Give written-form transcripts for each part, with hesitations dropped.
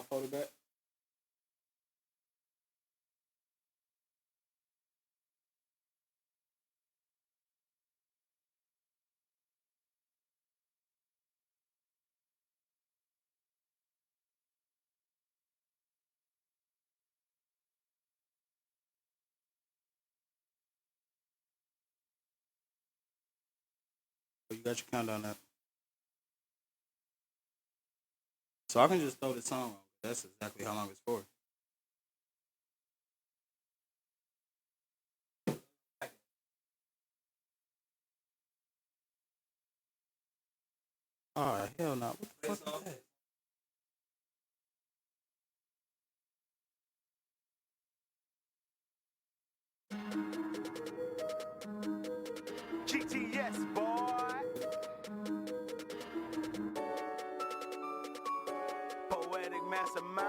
fold it back. You got your countdown up. So I can just throw the song on. That's exactly how long it's for. Alright, hell no. What the fuck is that? GTS, boy. Poetic mastermind.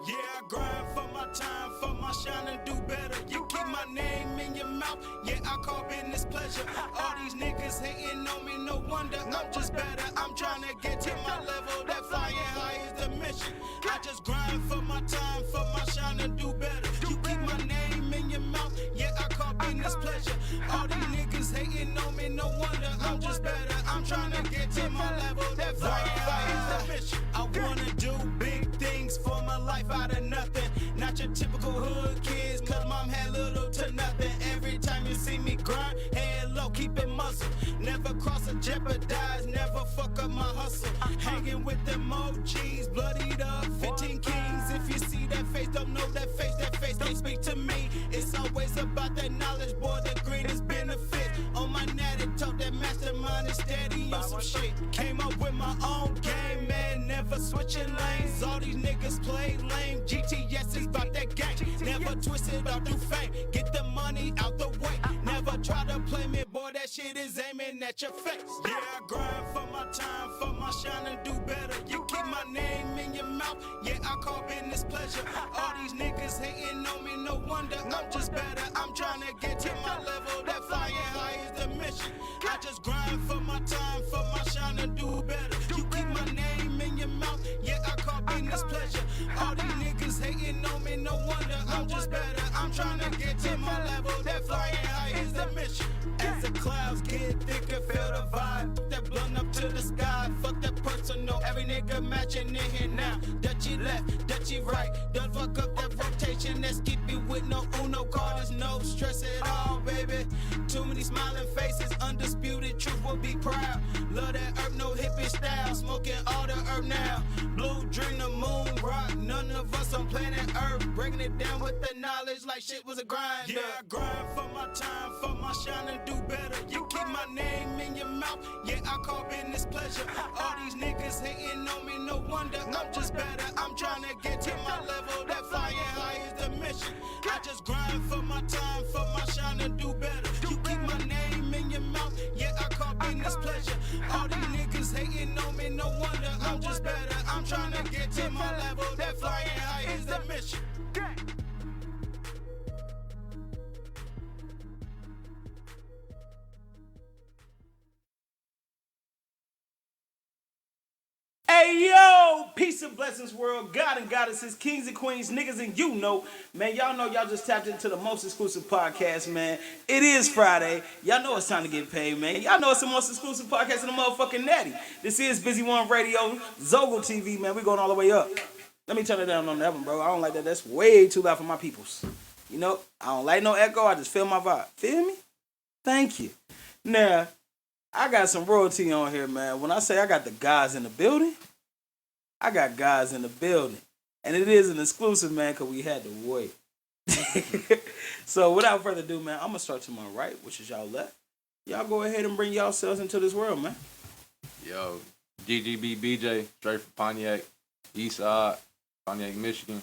Yeah, I grind for my time, for my shine and do better. You keep my name in your mouth, yeah, I call business pleasure. All these niggas hating on me, no wonder I'm just better. I'm trying to get to my level, that flying high is the mission. I just grind for my time, for my shine and do better. You keep my name in your mouth, yeah, I call business pleasure. All these niggas hating on me, no wonder I'm just better. I'm trying to get to my level, that flying high is the mission. I wanna do big things for my life out of nothing. Not your typical hood kids, cause mom had little to nothing. Every time you see me grind, head low, keep it muscle. Never cross or jeopardize, never fuck up my hustle. Hanging with them OGs, bloodied up, 15 kings. If you see that face, don't know that face don't speak to me. It's always about that knowledge, boy, the greatest benefit. On my natty talk, that mastermind is steady on some shit. Came up with my own game, man, never switching lanes. All these niggas play lame, GTS is about that gang. Never twisted or do fame, get the money out the way. Never try to play me, boy, that shit is aiming at your face. Yeah, I grind for my time, for my shine and do better. You keep my name in your mouth, yeah, I call business pleasure. All these niggas hating on me, no wonder I'm just better. I'm trying to get to my level, that flying high is the mission. I just grind for my time, for my shine and do better. You keep my name in your mouth, yeah, I call business pleasure. All these niggas hating on me, no wonder I'm just better. I'm trying to get to my level, that flying high is the mission. As the clouds get thicker, feel the vibe. Fuck that blunt up to the sky, fuck that personal. Every nigga matching in here now. Dutchy left, Dutchy right. Don't fuck up that rotation, let's keep it with no Uno card. There's no stress at all, baby. Too many smiling faces, undisputed truth will be proud. Love that herb, no hippie style. Smoking all the herb now. Blue dream, the moon rock. None of us on planet Earth. Breaking it down with the knowledge like shit was a grind. Yeah, I grind for my time, for my shine and do better. You keep my name in your mouth, yeah, I call business pleasure. All these niggas hating on me, no wonder I'm just better. I'm trying to get to my level, that flying high is the mission. I just grind for my time, for my shine and do better. You keep my name in your mouth, yeah, I call business pleasure. All these niggas hating on me, no wonder I'm just better. I'm trying to get to my level, that flying high is the mission. Hey yo, peace and blessings world, God and goddesses, kings and queens, niggas and you know, man, y'all know y'all just tapped into the most exclusive podcast, man. It is Friday. Y'all know it's time to get paid, man. Y'all know it's the most exclusive podcast in the motherfucking natty. This is Busy One Radio, Zogel TV, man. We going all the way up. Let me turn it down on that one, bro. I don't like that. That's way too loud for my peoples. You know, I don't like no echo. I just feel my vibe. Feel me? Thank you. Now, I got some royalty on here, man. When I say I got the guys in the building, I got guys in the building. And it is an exclusive, man, because we had to wait. So without further ado, man, I'm going to start to my right, which is y'all left. Y'all go ahead and bring y'all selves into this world, man. Yo, GGB BJ, straight from Pontiac, East Side, Pontiac, Michigan.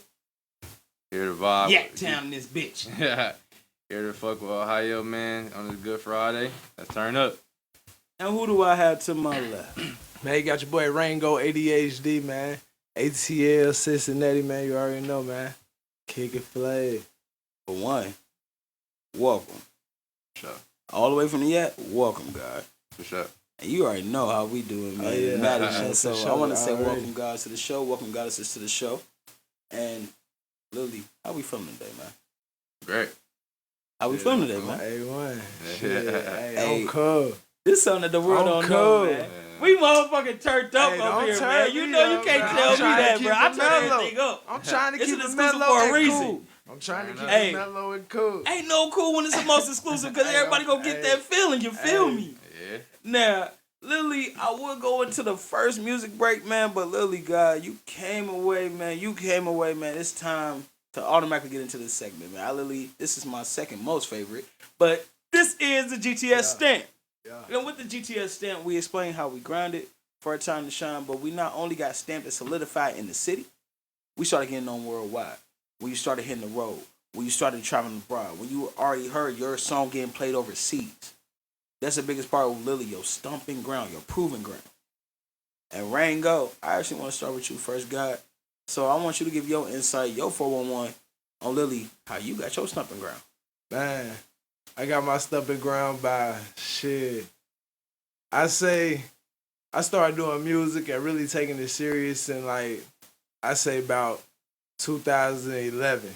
Here to vibe. Yak town in this bitch. Here to fuck with Ohio, man, on this Good Friday. Let's turn up. And who do I have to my left? Man, you got your boy Rango, ADHD, man. ATL, Cincinnati, man. You already know, man. Kick it flag. For one, welcome. For sure. All the way from the Yak, welcome, God. For sure. And you already know how we doing, man. Oh, yeah. Matter, For man. sure, So for I sure. want to say Already. welcome guys to the show. Welcome goddesses to the show. And Lily, how we feeling today, man? Great. How we feeling today, man? A1. Yeah. Shit. Hey. Hey, I'm cool. This is something that the world I'm don't know, cool. man. We motherfucking turned up Hey, up don't here, turn man. You me know you up, can't man. tell I'm me trying to that, keep bro. I it turn mellow. everything up. I'm trying to It's keep an it exclusive mellow for a and reason. cool. I'm trying to keep Hey. it mellow and cool. Ain't no cool when it's the most exclusive because Hey, everybody gonna get hey. that feeling. You feel Hey. me? Yeah. Now, Lily, I would go into the first music break, man, but Lily, God, you came away, man. It's time to automatically get into this segment, man. This is my second most favorite, but this is the GTS stamp. Yeah. And with the GTS stamp, we explain how we grinded for a time to shine, but we not only got stamped and solidified in the city, we started getting on worldwide. When you started hitting the road, when you started traveling abroad, when you already heard your song getting played overseas. That's the biggest part of Lily, your stomping ground, your proving ground. And Rango, I actually want to start with you first, God. So I want you to give your insight, your 411 on Lily, how you got your stomping ground. Man, I got my stumping ground by shit. I say I started doing music and really taking it serious in like I say about 2011.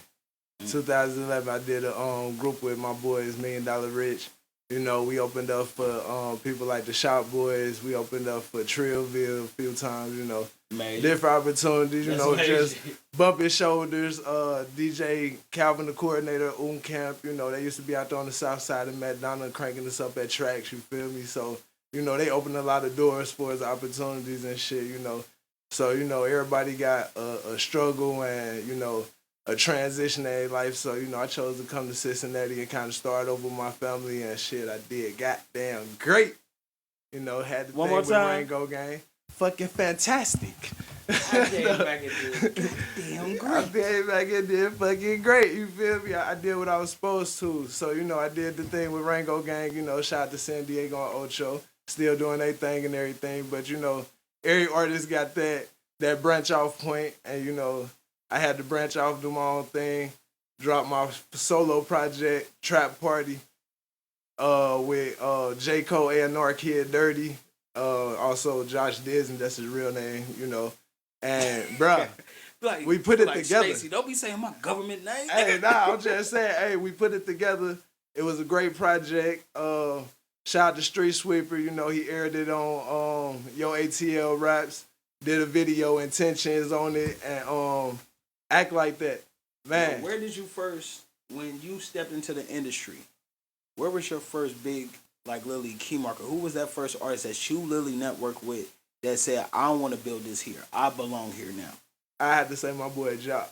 2011, I did a group with my boys, $1 Million Rich. You know, we opened up for people like the Shop Boys. We opened up for Trillville a few times, you know. Man, Different opportunities, you That's know, amazing. just bumping shoulders. DJ Calvin, the coordinator, Camp, you know, they used to be out there on the south side of McDonald cranking us up at tracks, you feel me? So, you know, they opened a lot of doors for us, opportunities and shit, you know. So, you know, everybody got a struggle and, you know, a transition in their life. So, you know, I chose to come to Cincinnati and kind of start over my family and shit. I did goddamn great. You know, had the One thing more with time. Rango Gang. Fucking fantastic. I came back and did goddamn I great. came back and did fucking great. You feel me? I did what I was supposed to. So, you know, I did the thing with Rango Gang. You know, shout out to San Diego and Ocho. Still doing their thing and everything. But, you know, every artist got that branch off point. And, you know, I had to branch off, do my own thing, drop my solo project, Trap Party, with J. Cole, A&R Kid Dirty, also Josh Disney, that's his real name, you know. And, bruh, Like, we put it like together. Stacey, don't be saying my government name. Hey, nah, I'm just saying, hey, we put it together. It was a great project. Shout out to Street Sweeper, you know, he aired it on Yo ATL Raps, did a video, Intentions on it, and Act Like That. Man. Where did you first, when you stepped into the industry, where was your first big, like, Lily key marker? Who was that first artist that you Lily networked with that said, I don't want to build this here. I belong here now? I had to say my boy Jock.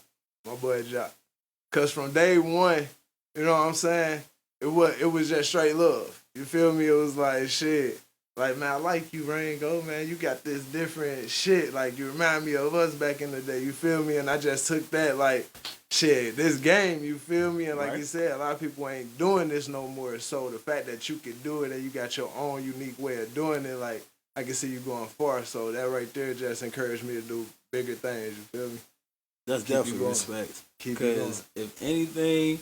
Cause from day one, you know what I'm saying? It was just straight love. You feel me? It was like shit. Like, man, I like you, Rango, man. You got this different shit. Like, you remind me of us back in the day. You feel me? And I just took that, like, shit, this game, you feel me? And like you said, a lot of people ain't doing this no more. So the fact that you can do it and you got your own unique way of doing it, like, I can see you going far. So that right there just encouraged me to do bigger things, you feel me? That's Keep you definitely going. respect. Keep it going. Because if anything,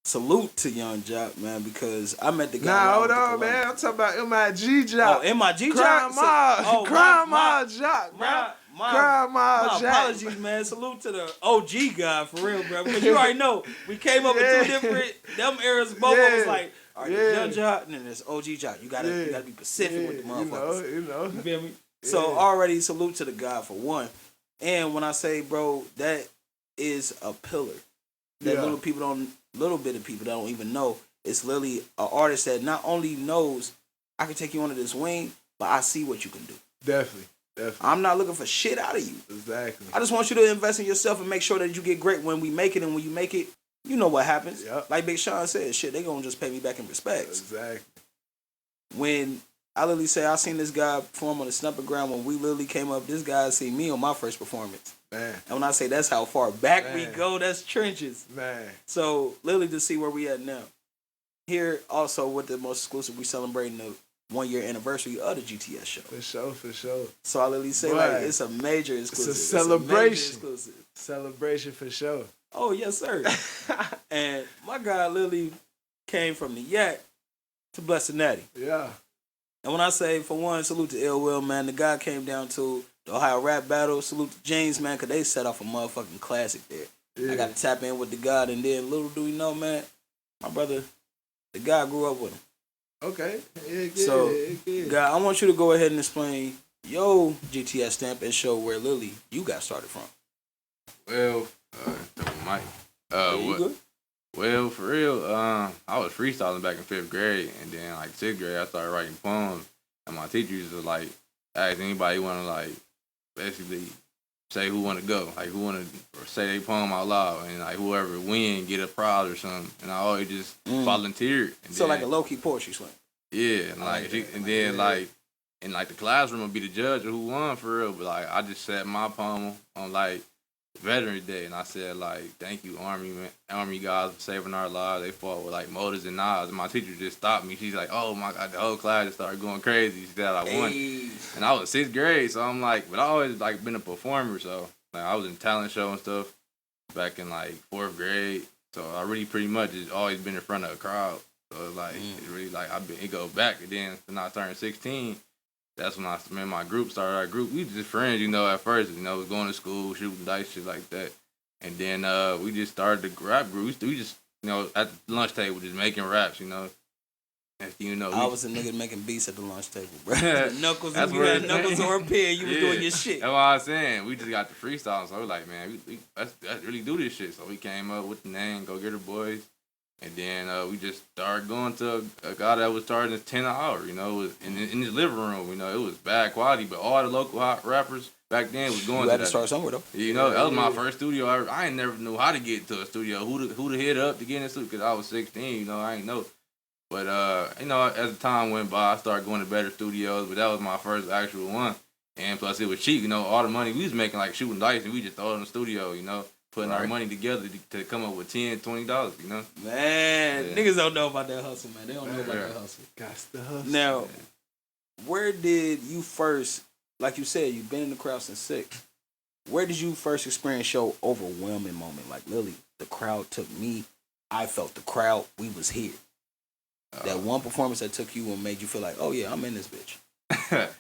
salute to Young Jock, man, because I met the guy. Nah, when I hold went to on, Columbia. man. I'm talking about MIG Jock. Oh, MIG Crime Jock? Mob. Crime Mob Jock, bro. My Crime Mob Jock. apologies, man. Salute to the OG guy, for real, bro. Because you already know, we came up with two different, them eras, both of us Yeah. like, all right, Yeah. there's Young Jock, and then there's OG Jock. You gotta be specific with the motherfuckers. You know. You feel me? So already salute to the guy for one. And when I say, bro, that is a pillar that Yeah. little bit of people that don't even know. It's literally an artist that not only knows I can take you under this wing, but I see what you can do. Definitely. I'm not looking for shit out of you. Exactly. I just want you to invest in yourself and make sure that you get great when we make it. And when you make it, you know what happens. Yep. Like Big Sean said, shit, they gonna just pay me back in respects. Exactly. When I literally say I seen this guy perform on the Snumping Ground when we literally came up, this guy seen me on my first performance. Man. And when I say that's how far back we Man. go, that's trenches. Man. So literally to see where we at now. Here also with the most exclusive, we celebrating the 1 year anniversary of the GTS show. For sure. So I literally say Boy, like it's a major exclusive. It's a celebration. major exclusive. Celebration for sure. Oh yes, sir. And my guy literally came from the Yak to Blessed Natty. Yeah. And when I say, for one, salute to Ill Will, man, the guy came down to the Ohio Rap Battle. Salute to James, man, because they set off a motherfucking classic there. Yeah. I got to tap in with the God, and then little do we know, man, my brother, the guy grew up with him. Okay. Yeah, So, yeah. God, I want you to go ahead and explain your GTS stamp and show where Lily you got started from. Well, Mike. You good? Well, for real, I was freestyling back in 5th grade, and then like 6th grade, I started writing poems, and my teacher used to like ask anybody want to like basically say who want to go, like who want to say their poem out loud, and like whoever win get a prize or something, and I always just volunteered. And So then, like a low key poetry slam. yeah, and like and then like in like the classroom would be the judge of who won for real, but like I just said my poem on like Veterans Day, and I said like, "Thank you, Army guys, for saving our lives. They fought with like motors and knives." And my teacher just stopped me. She's like, "Oh my God!" The whole class just started going crazy. She said I won, and I was 6th grade, so I'm like, but I always like been a performer, so like I was in talent show and stuff back in like 4th grade. So I really pretty much just always been in front of a crowd. So it's like it really like it goes back, and then when I turned 16. That's when me and my group started our group. We just friends, you know, at first, you know, was going to school, shooting dice, shit like that. And then we just started the rap group. We just, you know, at the lunch table, just making raps, you know. And, you know, I was a nigga making beats at the lunch table, bro. Knuckles, That's if you where had it- Knuckles or a pen, you was doing your shit. That's what I was saying. We just got the freestyle, so we're like, man, let's really do this shit. So we came up with the name, Go Getter Boys. And then we just started going to a guy that was starting at 10 an hour, you know, it was in his living room, you know, it was bad quality, but all the local hot rappers back then was going You to had to that. start somewhere though. You know, that was my first studio ever. I ain't never knew how to get to a studio, who to hit up to get in the studio, because I was 16, you know, I ain't know. But, you know, as the time went by, I started going to better studios, but that was my first actual one. And plus it was cheap, you know, all the money we was making like shooting dice, and we just throw it in the studio, you know. Putting our money together to come up with $10, $20, you know? Man, Yeah. niggas don't know about that hustle, man. They don't know about that hustle. Got the hustle. Now, where did you first, like you said, you've been in the crowd since 6. Where did you first experience your overwhelming moment? Like, Lily, the crowd took me. I felt the crowd. We was here. That one performance that took you and made you feel like, oh yeah, I'm in this bitch.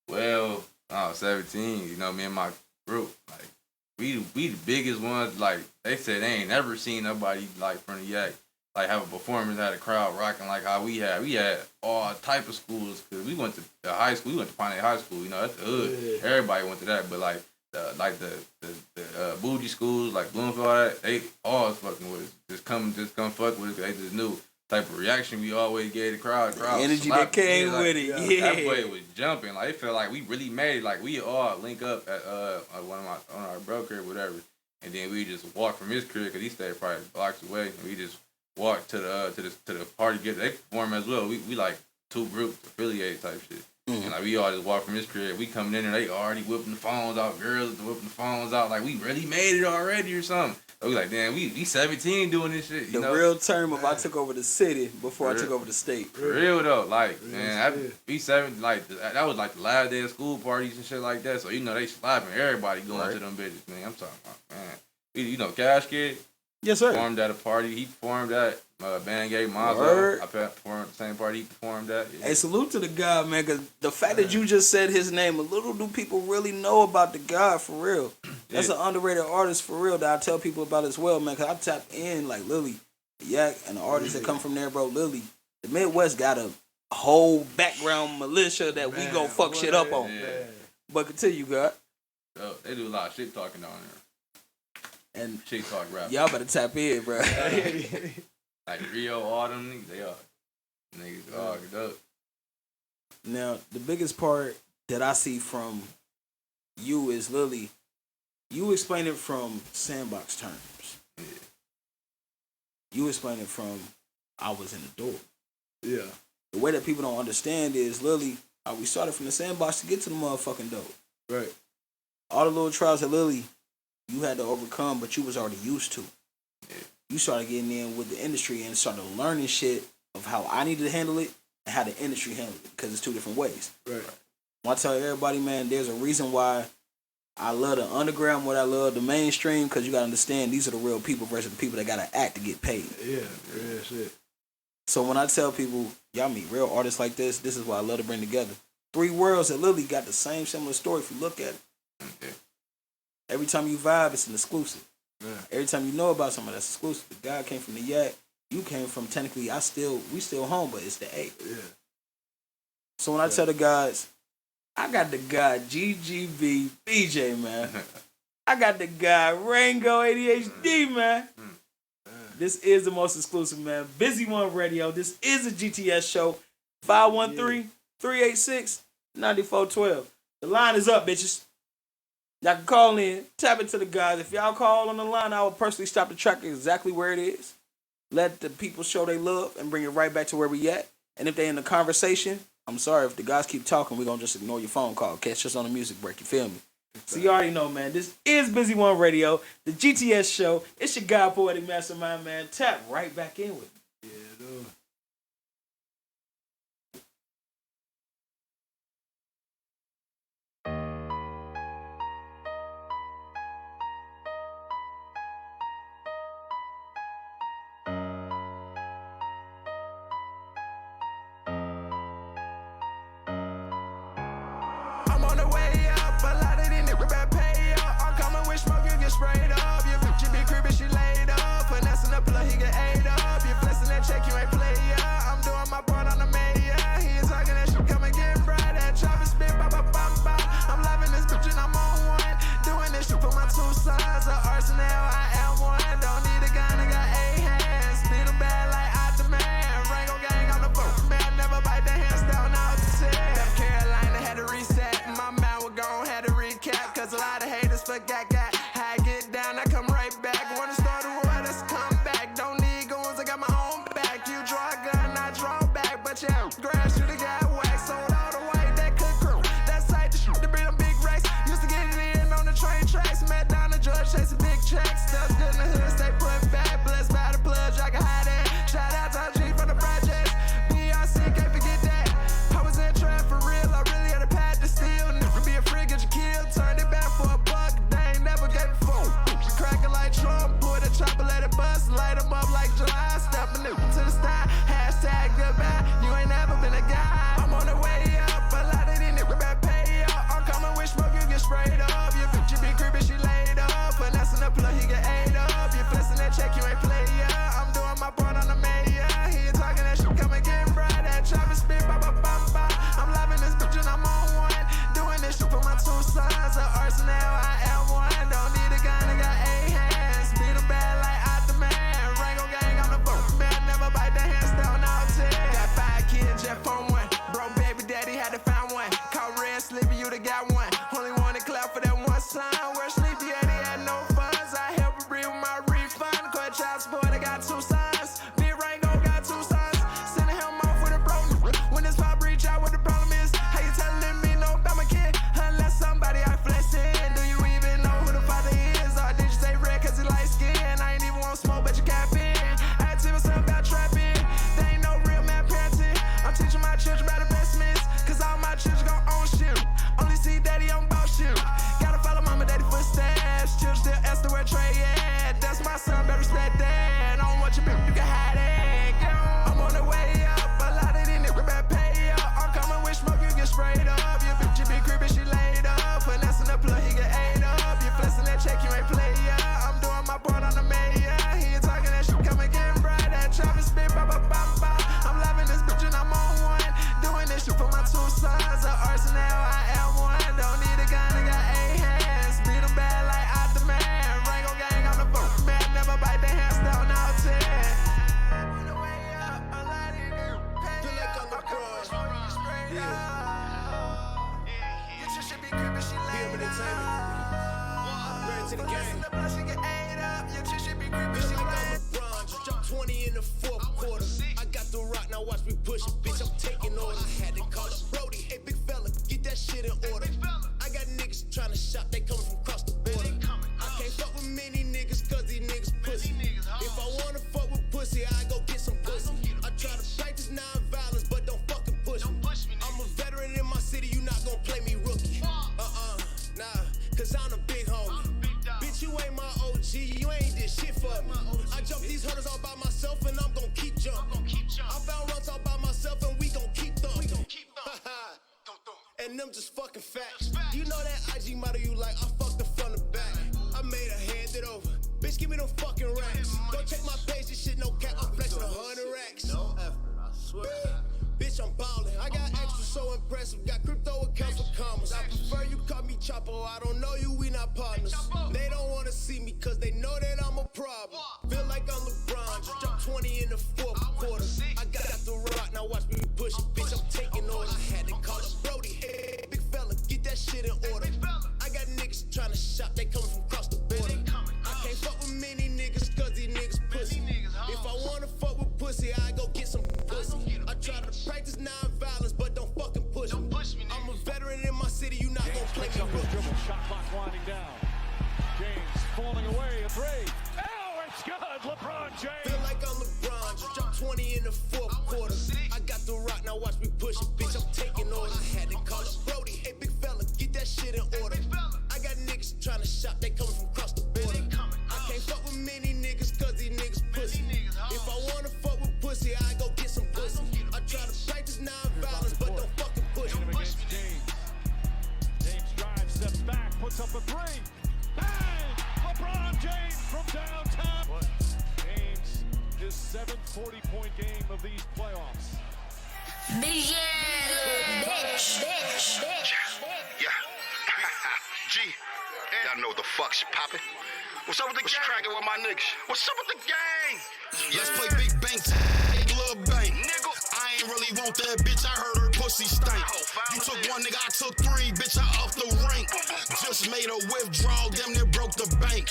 Well, I was 17, you know, me and my group, like, we the biggest ones, like, they said they ain't never seen nobody, like, from the Yak, like, have a performance, had a crowd rocking like how we had. We had all type of schools, because we went to the high school, we went to Pontiac High School, you know, that's the hood. Yeah. Everybody went to that, but, like, the bougie schools, like Bloomfield, all that, they all fucking with us. Just come fuck with us, 'cause they just knew type of reaction we always gave the crowd. The energy that came with it, yeah. That boy was jumping. Like, it felt like we really made it. Like, we all link up at on our bro crib, whatever, and then we just walk from his crib, because he stayed probably blocks away, and we just walk to the party. Get they perform as well. We like 2 groups affiliated type shit. And like we all just walk from his crib. We coming in and they already whipping the phones out. Girls whipping the phones out. Like, we really made it already or something. So we like, damn, we 17 doing this shit. You The know? real term of I took over the city before I For took real. over the state. For real though, like, Real man, shit. we 7 like that was like the last day of school parties and shit like that. So you know they slapping everybody going to them bitches. Man, I'm talking about, man. You know, Cash Kid Yes, sir. performed at a party. He performed at Band gave Mazzo. Word. I performed at the same party he performed at. Yeah. Hey, salute to the God, man, because the fact that you just said his name, a little do people really know about the God for real. That's Yeah. an underrated artist for real that I tell people about as well, man, because I tap in like Lily, Yak, and the artists that come from there, bro. Lily, the Midwest got a whole background militia that we go fuck shit up on. Yeah. But continue, God. So, they do a lot of shit talking down there. And Shit talk rap. y'all better tap in, bro. Like Rio, all them niggas, they are. Niggas all get up. Now, the biggest part that I see from you is Lily, you explain it from sandbox terms. Yeah. You explain it from I was in the door. Yeah. The way that people don't understand is Lily, how we started from the sandbox to get to the motherfucking door. Right. All the little trials that Lily you had to overcome, but you was already used to. Yeah. You started getting in with the industry and started learning shit of how I needed to handle it and how the industry handled it, because it's 2 different ways. Right. I tell everybody, man, there's a reason why I love the underground, what I love the mainstream, because you got to understand these are the real people versus the people that got to act to get paid. Yeah. Real shit. So when I tell people, y'all meet real artists like this. This is why I love to bring together 3 worlds that literally got the same similar story if you look at it. Okay. Every time you vibe, it's an exclusive. Yeah. Every time you know about somebody that's exclusive. The guy came from the Yak. You came from technically. We still home, but it's the A. Yeah. So when I tell the guys, I got the guy GGB BJ, man. I got the guy Rango ADHD, man. This is the most exclusive, man. Busy One Radio. This is a GTS show. 513-386-9412. The line is up, bitches. Y'all can call in, tap into the guys. If y'all call on the line, I will personally stop the track exactly where it is. Let the people show they love and bring it right back to where we at. And if they in the conversation, I'm sorry, if the guys keep talking, we're going to just ignore your phone call. Catch us on the music break, you feel me? So you already know, man, this is Busy One Radio, the GTS show. It's your guy, Poetic Mastermind, man. Tap right back in with me. Yeah, dude. I'm on the way up, a lot of these niggas better pay up. I'm coming with smoke, you get sprayed up. Your bitch, you be creepy, she laid up. Finessing the plug, he get ate up. You flexing that check, you ain't play, yeah. I'm doing my part on the mayor. He ain't talking that shit, come and get right. That traffic spin, ba ba ba ba. I'm loving this bitch and I'm on one. Doing this shit for my 2 sons. An arsenal, I am one. Don't need a gun, I got 8 hands. Speed them bad like I demand. Rango gang on the boat, man. Never bite the hands down out the 10. North Carolina had to reset. My man was gone, had to recap. Cause a lot of haters forgot, how I get down, I come right back. Wanna start a war, let's come back. Don't need go fucking facts. You know that IG model you like, I fucked her from the back. I made her hand it over. Bitch, give me them fucking racks. Go check my page, this shit no cap, I'm flexing 100 racks. No effort, I swear. Bitch, I'm ballin'. I got extra so impressive. Got crypto accounts for commas. I prefer you call me Chapo. I don't know you, we not partners. They don't wanna see me cause they know that I'm a problem. Feel like I'm LeBron. Just dropped 20 in the fourth quarter. I got the rock, now watch me push it. Bitch, I'm taking orders. I had to call it Brody. Hey, big fella, get that shit in order. I got niggas tryna shop, they coming from across the border. I can't fuck with many niggas cause these niggas pussy. If I wanna fuck with pussy, I go get some pussy. I try to practice non-violence, but don't fucking push me. I'm a veteran in my city, you not gonna play me rookie. Shot clock winding down. James falling away, a three. Oh, it's good, LeBron James. Feel like I'm LeBron, just dropped 20 in the fourth quarter. I got the rock, now watch me push it. Bitch, I'm taking orders. I had to call it Brody. Hey, big fella, get that shit in order. I got niggas tryna shop, they coming from across the border. I can't fuck with many niggas cause these niggas pussy. If I wanna fuck with pussy, I go get some pussy. I try to practice non-violence, but don't fucking push me. James drives, steps back, puts up a three. Bang! LeBron James from downtown. James, his 7th 40-point game of these playoffs. Bitch. Yeah. G. Y'all know what the fuck's poppin'. What's up with the gang? What's crackin' with my niggas? What's up with the gang? Let's play big bank, little bank. Nigga, I ain't really want that bitch. I heard her pussy stank. You took one nigga, I took three, bitch. I off the rank. Just made a withdrawal, damn near broke the bank.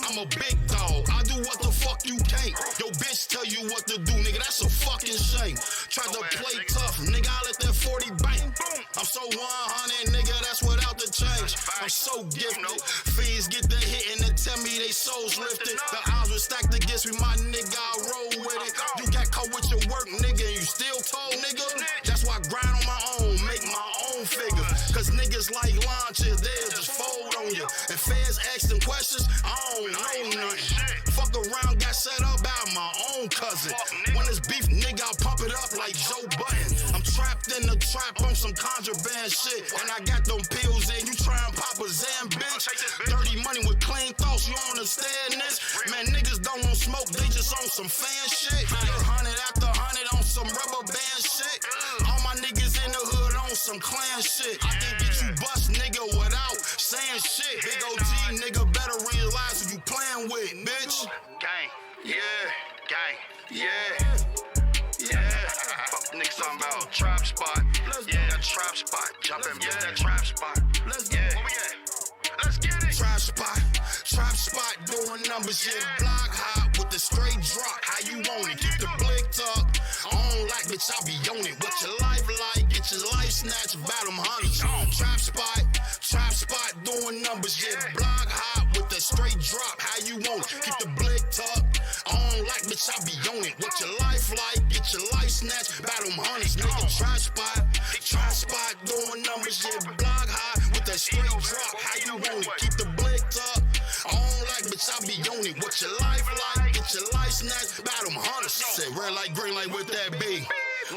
I'm a big dog. I do what the fuck you can't. Yo, bitch tell you what to do, nigga. That's a fucking shame. Tried to play tough, nigga. I let that 40 bang. I'm so 100, nigga. That's without the change. I'm so gifted. Fiends get the hit and they tell me they souls lifted. The odds were stacked against me, my nigga. I roll with it. You got caught with your work, nigga. And you still told, nigga. That's why I grind on my own, make my own figure. Cause niggas like launches, they'll just fold on you. And fans asking questions, I don't know nothing. Fuck around, got set up by my own cousin. When it's beef, nigga, I'll pump it up like Joe Button. I'm trapped in the trap on some contraband shit. And I got them pills in, you try and pop a Zan, bitch. Dirty money with clean thoughts, you don't understand this? Man, niggas don't want smoke, they just on some fan shit. You're 100 after 100 on some rubber band shit. All my niggas in the hood on some clan shit. I can get you bust, nigga, without saying shit. Big OG, nigga, better realize who you playing with, bitch. Gang, yeah, gang, yeah. Fuck niggas talking about trap spot. Yeah, that trap spot. Jump in, get that trap spot. Yeah. Where we at? Let's get it. Trap spot, doing numbers, yeah. Block hot with the straight drop. How you want it? Keep the blick up. I don't like, bitch, I be on it. What your life like? Get your life snatched about them hundreds. Trap spot, doing numbers, yeah. Block hot with the straight drop. How you want it? Keep the blick up. I don't like, bitch, I be on it. What your life like? Get your life snatched about them hundreds. Nigga, trap spot, doing numbers, yeah. Block hot with that straight drop. How you want it? Keep the blick up. I don't like, bitch, I be on it. What your life like? Get your life snatched about them hundreds. Say red light, green light with that B.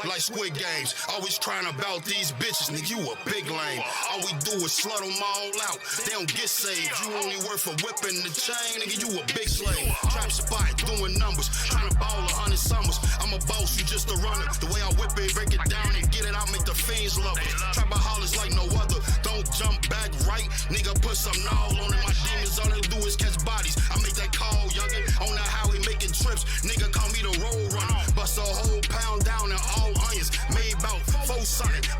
Like Squid Games, always crying about these bitches, nigga, you a big lame. All we do is slut them all out, they don't get saved. You only work for whipping the chain, nigga, you a big slave. Trap spot, doing numbers, trying to ball 100 summers. I'm a boss, you just a runner. The way I whip it, break it down and get it out, make the fiends love it. Trapaholics like no other, don't jump back right. Nigga, put some all on it, my demons, all they do is catch bodies. I make that call, youngin', on the highway making trips. Nigga, call me the road runner, bust a whole pound down and all onions, made about 400.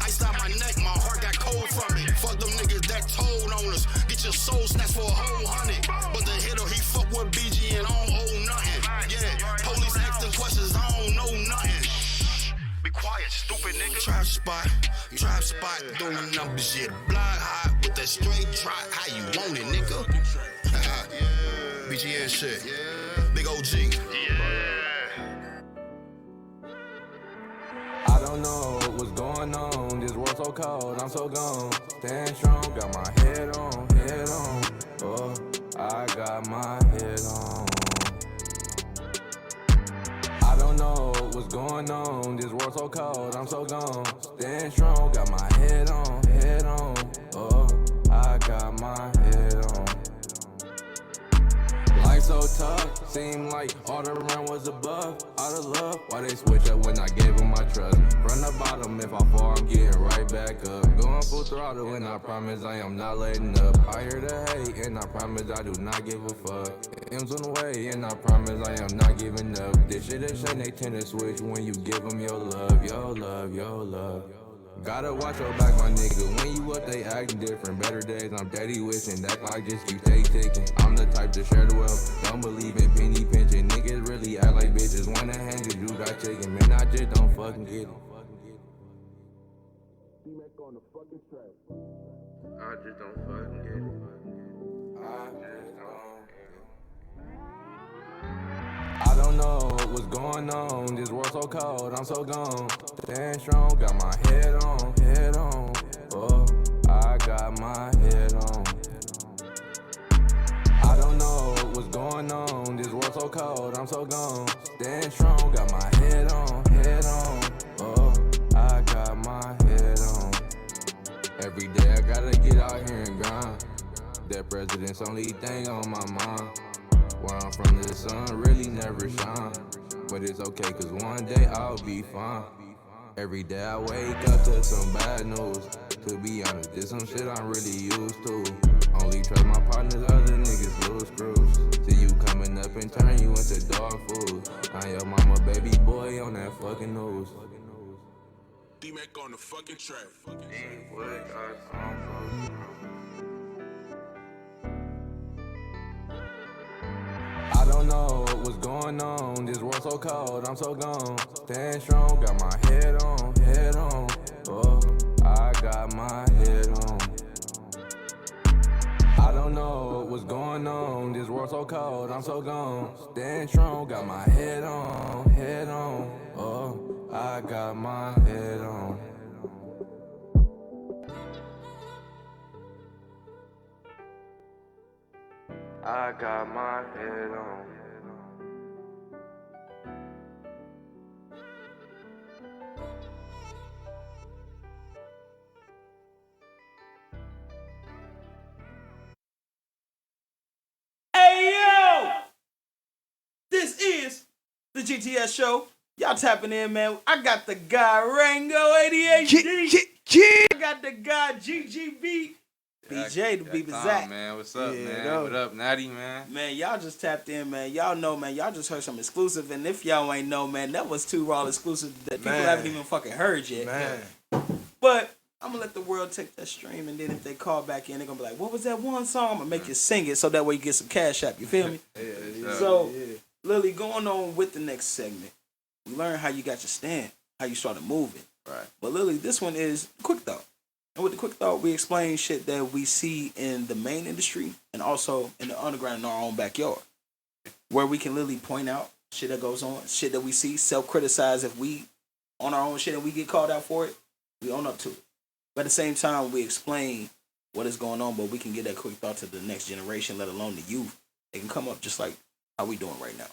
Iced out my neck, my heart got cold from it. Fuck them niggas that told on us. Get your soul snatched for a whole 100. But the hitter, he fuck with BG and I don't owe nothing. Yeah, police asking questions, I don't know nothing. Be quiet, stupid nigga. Trap spot, doing numbers, yeah. Block hot with that straight drop. How you want it, nigga? BG and shit. Big OG. I don't know what's going on. This world so cold, I'm so gone. Stand strong, got my head on. Oh, I got my head on. I don't know what's going on. This world so cold, I'm so gone. Stand strong, got my head on. Oh, I got my head on. Life so tough, seem like all around was above. Out of love, why they switch up when I gave them my trust? From the bottom, if I fall, I'm getting right back up. Going full throttle, and I promise I am not letting up. I hear the hate, and I promise I do not give a fuck. M's on the way, and I promise I am not giving up. This shit is shame, they tend to switch when you give them your love, your love, your love. Gotta watch your back, my nigga. When you up, they acting different. Better days, I'm steady wishing that clock just keep ticking. I'm the type to share the wealth. Don't believe in penny pinching. Niggas really act like bitches. Wanna hang if you got chicken. Man, I just don't fucking get it. I just don't fucking get it. I don't know what's going on. This world so cold, I'm so gone. Stand strong, got my head on, head on. Oh, I got my head on. I don't know what's going on. This world so cold, I'm so gone. Stand strong, got my head on, head on. Oh, I got my head on. Every day I gotta get out here and grind. That president's only thing on my mind. Where I'm from, the sun really never shine. But it's okay, cause one day I'll be fine. Every day I wake up to some bad news. To be honest, this some shit I'm really used to. Only trust my partners, other niggas lose screws. See you coming up and turn you into dog food. I'm your mama, baby boy on that fucking news. D-Mac on the fucking track. I don't know what's going on. This world so cold, I'm so gone. Stand strong, got my head on, head on. Oh, I got my head on. I don't know what's going on. This world so cold, I'm so gone. Stand strong, got my head on, head on. Oh, I got my head on. I got my head on. Hey yo! This is the GTS Show. Y'all tapping in, man. I got the guy Rango ADHD. I got the guy GGB. BJ to be exact. Man, what's up, Yeah, man? no. What up, Natty, man? Man, y'all just tapped in, man. Y'all know, man. Y'all just heard some exclusive. And if y'all ain't know, man, that was 2 raw exclusive that people Man. haven't even fucking heard yet. Man. But I'm going to let the world take that stream. And then if they call back in, they're going to be like, what was that one song? I'm going to make you sing it so that way you get some cash app. You feel me? Yeah. So, Lily, going on with the next segment, we learn how you got your stand, how you started moving. Right. But Lily, this one is quick thought. And with the quick thought, we explain shit that we see in the main industry and also in the underground in our own backyard. Where we can literally point out shit that goes on, shit that we see, self-criticize if we on our own shit and we get called out for it, we own up to it. But at the same time, we explain what is going on, but we can get that quick thought to the next generation, let alone the youth. It can come up just like how we doing right now.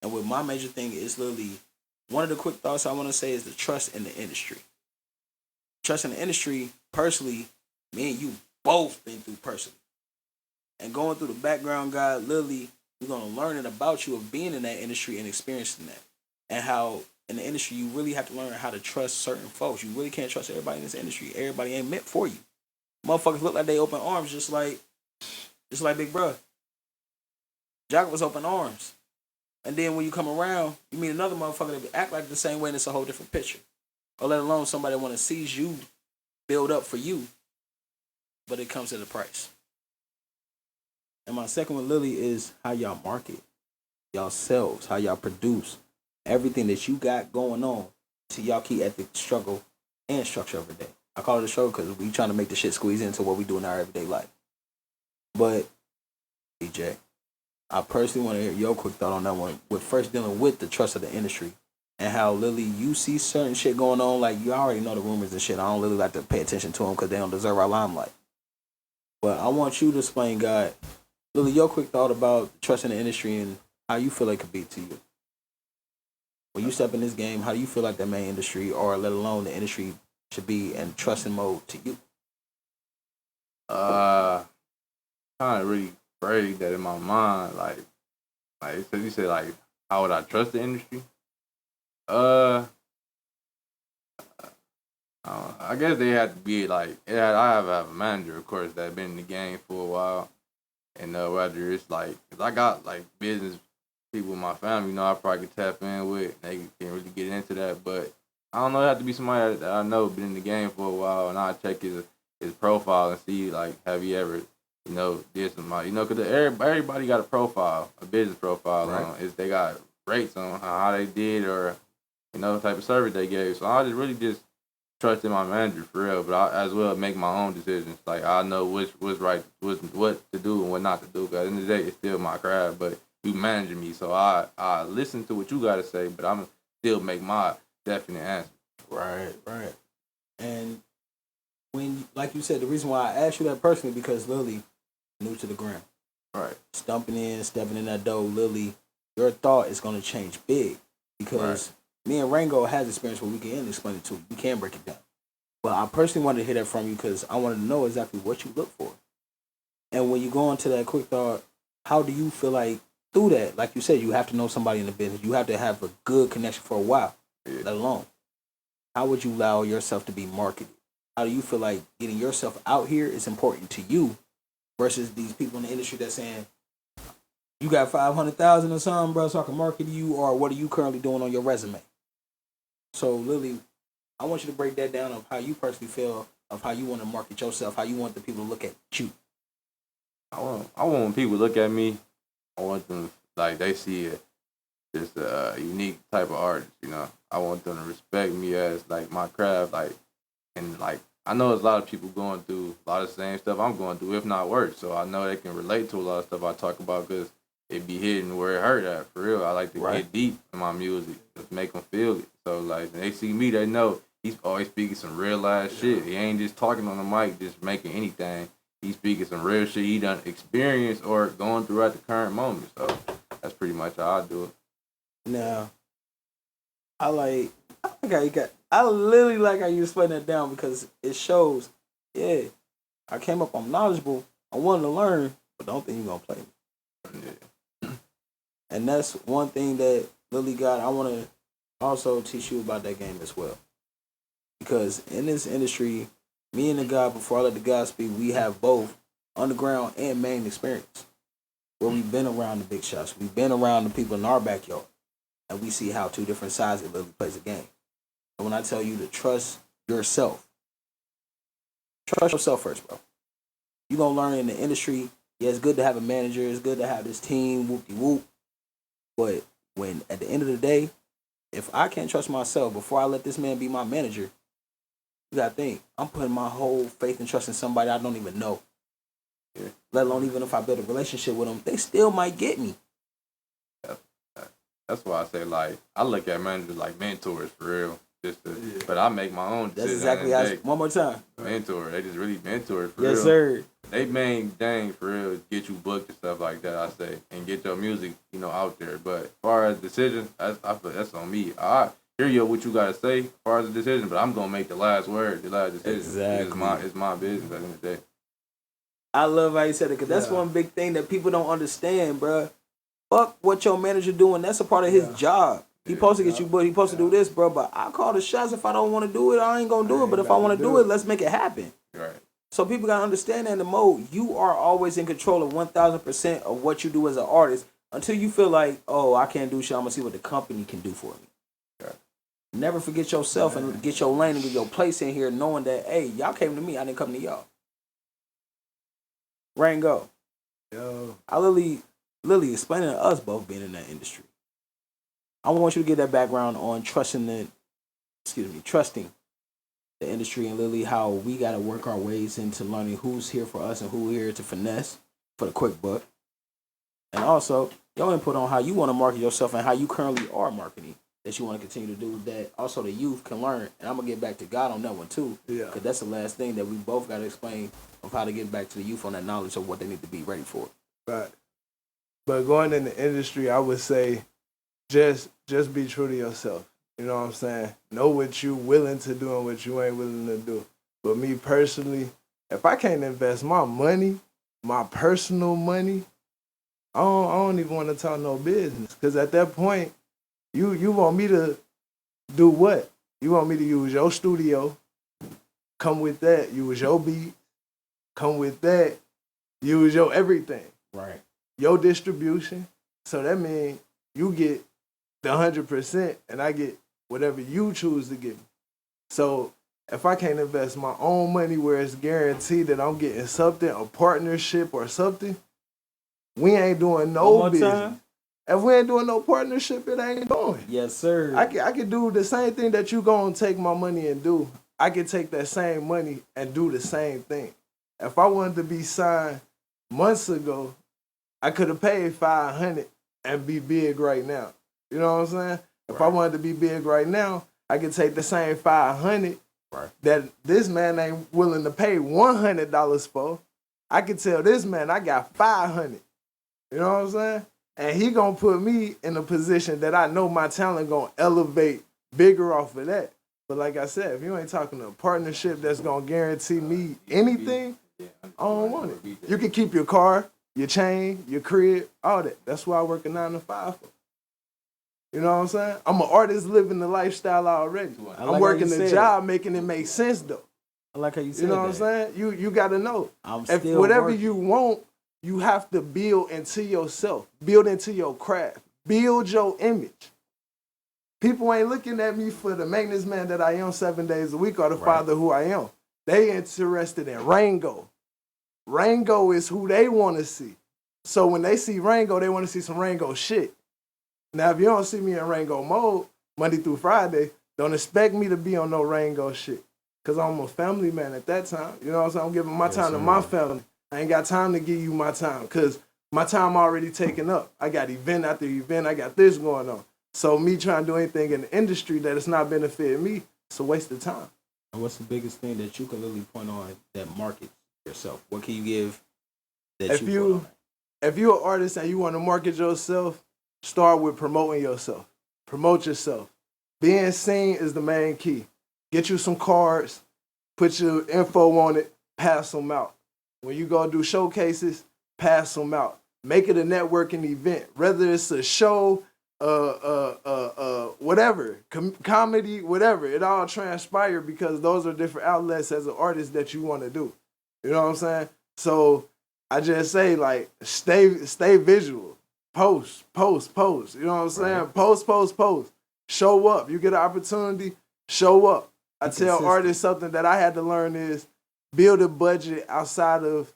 And with my major thing is literally, one of the quick thoughts I want to say is the trust in the industry. Trust in the industry, personally, me and you both been through personally. And going through the background guide, literally, we're going to learn it about you of being in that industry and experiencing that. And how in the industry, you really have to learn how to trust certain folks. You really can't trust everybody in this industry. Everybody ain't meant for you. Motherfuckers look like they open arms just like Big Bruh. Jock was open arms. And then when you come around, you meet another motherfucker that act like the same way and it's a whole different picture. Or let alone somebody want to see you build up for you, but it comes at a price. And my second one, Lily, is how y'all market y'all selves, how y'all produce everything that you got going on to y'all keep at the struggle and structure every day. I call it a struggle because we trying to make the shit squeeze into what we do in our everyday life. But, DJ, I personally want to hear your quick thought on that one, with first dealing with the trust of the industry. And how, Lily, you see certain shit going on, like, you already know the rumors and shit. I don't really like to pay attention to them because they don't deserve our limelight. But I want you to explain, God, Lily, your quick thought about trust in the industry and how you feel it could be to you. When you step in this game, how do you feel like the main industry, or let alone the industry, should be in trusting mode to you? Kind of really phrased that in my mind, like so you said, like, how would I trust the industry? I guess they had to be like, yeah, I have a manager, of course, that been in the game for a while, and whether it's like, cause I got like business people in my family, I probably could tap in with. They can't really get into that, but I don't know. It have to be somebody that I know been in the game for a while, and I check his profile and see, like, have he ever did somebody, because everybody got a profile, a business profile on. They got rates on how they did, or the type of service they gave. So I just trusted my manager for real, but I as well make my own decisions. Like, I know what's right, what to do and what not to do. Cause at the end of the day, it's still my craft, but you managing me, so I listen to what you gotta say, but I'm still make my definite answer. Right. And when, like you said, the reason why I asked you that personally, because Lily new to the ground. Right. Stepping in that door, Lily, your thought is gonna change big, because me and Rango has experience where we can explain it to you. We can break it down. But I personally wanted to hear that from you because I wanted to know exactly what you look for. And when you go into that quick thought, how do you feel like through that? Like you said, you have to know somebody in the business. You have to have a good connection for a while, let alone. How would you allow yourself to be marketed? How do you feel like getting yourself out here is important to you versus these people in the industry that's saying, you got 500,000 or something, bro, so I can market you, or what are you currently doing on your resume? So, Lily, I want you to break that down of how you personally feel, of how you want to market yourself, how you want the people to look at you. I want when people look at me, I want them, like, they see it just a unique type of artist, I want them to respect me as, like, my craft, like, and, like, I know there's a lot of people going through a lot of the same stuff I'm going through, if not worse, so I know they can relate to a lot of stuff I talk about because it be hitting where it hurt at, for real. I like to get deep in my music, just make them feel it. So, like, when they see me, they know he's always speaking some real-ass shit. He ain't just talking on the mic, just making anything. He's speaking some real shit he done experienced or going through at the current moment. So, that's pretty much how I do it. Now, I literally like how you explain that down because it shows, I came up, I'm knowledgeable, I wanted to learn, but don't think you're going to play me. Yeah. And that's one thing that Lily got. I want to also teach you about that game as well. Because in this industry, me and the guy, before I let the guy speak, we have both underground and main experience. Where we've been around the big shots. We've been around the people in our backyard. And we see how two different sides of Lily plays a game. And when I tell you to trust yourself first, bro. You're going to learn in the industry. Yeah, it's good to have a manager. It's good to have this team, whoop-de-whoop. But when, at the end of the day, if I can't trust myself before I let this man be my manager, you got to think, I'm putting my whole faith and trust in somebody I don't even know. Yeah. Let alone even if I build a relationship with them, they still might get me. That's why I say, like, I look at managers like mentors for real. But I make my own decisions. That's exactly how. One more time. Mentor. They just really mentor for yes, real. Sir. They main thing for real is get you booked and stuff like that, I say, and get your music, out there. But as far as decisions, I feel that's on me. I hear you what you gotta say as far as the decision, but I'm gonna make the last word, the last decision. Exactly. It's my business at the end of the day. I love how you said it, because that's one big thing that people don't understand, bruh. Fuck what your manager doing. That's a part of his job. He supposed to get you booked. He supposed to do this, bro. But I call the shots. If I don't want to do it, I ain't gonna do it. But if I want to do it, let's make it happen. Right. So people gotta understand that in the mode, you are always in control of 1,000% of what you do as an artist until you feel like, oh, I can't do shit. I'm gonna see what the company can do for me. Right. Never forget yourself and get your lane and get your place in here, knowing that, hey, y'all came to me. I didn't come to y'all. Rango. Yo. I Lily explaining to us both being in that industry. I want you to get that background on trusting the industry, and Lily, how we got to work our ways into learning who's here for us and who here to finesse for the quick buck. And also, your input on how you want to market yourself and how you currently are marketing that you want to continue to do that also the youth can learn. And I'm going to get back to God on that one too. Yeah. Because that's the last thing that we both got to explain of how to get back to the youth on that knowledge of what they need to be ready for. Right. But going in the industry, I would say just be true to yourself. You know what I'm saying? Know what you willing to do and what you ain't willing to do. But me personally, if I can't invest my money, my personal money, I don't even want to talk no business. Because at that point, you want me to do what? You want me to use your studio, come with that, use your beat, come with that, use your everything. Right. Your distribution. So that means you get the 100% and I get whatever you choose to give me. So if I can't invest my own money where it's guaranteed that I'm getting something, a partnership or something, we ain't doing no One more business. time. If we ain't doing no partnership, it ain't going. Yes, sir. I can do the same thing that you gonna take my money and do. I can take that same money and do the same thing. If I wanted to be signed months ago, I could have paid $500 and be big right now. You know what I'm saying? If I wanted to be big right now, I could take the same $500 that this man ain't willing to pay $100 for. I could tell this man I got $500. You know what I'm saying? And he gonna put me in a position that I know my talent gonna elevate bigger off of that. But like I said, if you ain't talking a partnership that's gonna guarantee me anything, I don't want it. You can keep your car, your chain, your crib, all that. That's why I work a 9 to 5 for. You know what I'm saying? I'm an artist living the lifestyle already. I'm working the job, making it make sense though. I like how you said You know what I'm saying? You gotta know. If whatever you want, you have to build into yourself, build into your craft, build your image. People ain't looking at me for the maintenance man that I am 7 days a week or the father who I am. They interested in Rango. Rango is who they want to see. So when they see Rango, they want to see some Rango shit. Now, if you don't see me in Rango mode, Monday through Friday, don't expect me to be on no Rango shit. Because I'm a family man at that time. You know what I'm saying? I'm giving my time to my family. I ain't got time to give you my time because my time already taken up. I got event after event. I got this going on. So me trying to do anything in the industry that it's not benefiting me, it's a waste of time. And what's the biggest thing that you can literally point on that markets yourself? What can you give that If you're an artist and you want to market yourself, start with promoting yourself. Promote yourself. Being seen is the main key. Get you some cards, put your info on it, pass them out. When you go do showcases, pass them out. Make it a networking event, whether it's a show, whatever, comedy, whatever. It all transpire because those are different outlets as an artist that you want to do. You know what I'm saying? So I just say like stay visual. Post. You know what I'm saying? Post. Show up. You get an opportunity, show up. I tell artists something that I had to learn is build a budget outside of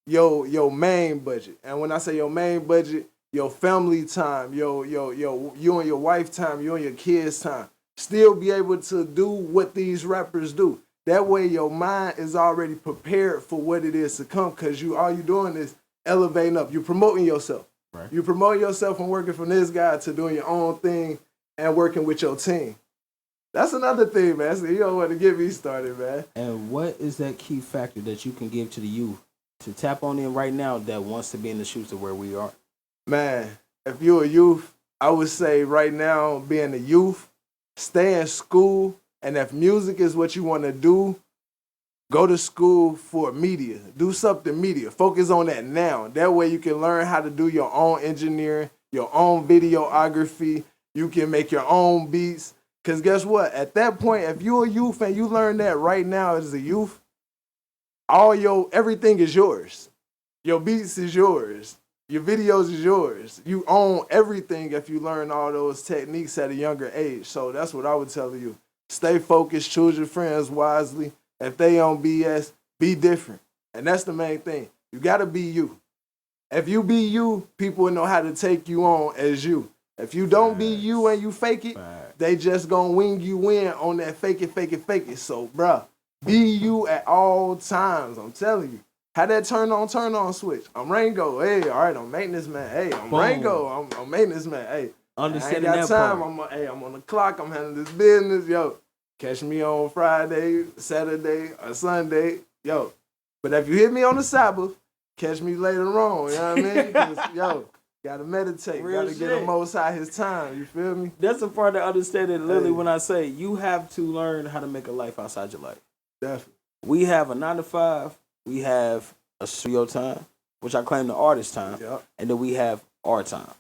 your main budget. And when I say your main budget, your family time, you and your wife time, you and your kids time. Still be able to do what these rappers do. That way your mind is already prepared for what it is to come because all you doing is elevating up. You're promoting yourself. Right. You promote yourself from working from this guy to doing your own thing and working with your team. That's another thing, man. So you don't want to get me started, man. And what is that key factor that you can give to the youth to tap on in right now that wants to be in the shoes of where we are? Man, if you're a youth, I would say right now, being a youth, stay in school, and if music is what you want to do, go to school for media. Do something media. Focus on that now. That way you can learn how to do your own engineering, your own videography. You can make your own beats. Because guess what? At that point, if you're a youth and you learn that right now as a youth, everything is yours. Your beats is yours. Your videos is yours. You own everything if you learn all those techniques at a younger age. So that's what I would tell you. Stay focused, choose your friends wisely. If they on BS, be different. And that's the main thing. You got to be you. If you be you, people will know how to take you on as you. If you don't be you and you fake it, they just gonna wing you in on that fake it. So, bruh, be you at all times. I'm telling you. Have that turn on switch. I'm Rango. Hey, all right, I'm maintenance man. Hey, I'm Rango. I'm maintenance man. Hey, understanding I ain't got that time. part. I'm on the clock. I'm handling this business. Yo, catch me on Friday, Saturday, or Sunday. Yo, but if you hit me on the Sabbath, catch me later on. You know what I mean? 'Cause, yo, gotta meditate. Gotta get the Most High his time. You feel me? That's the part that understanding literally when I say you have to learn how to make a life outside your life. Definitely. We have a 9 to 5. we have a studio time, which I claim the artist time, and then we have our time.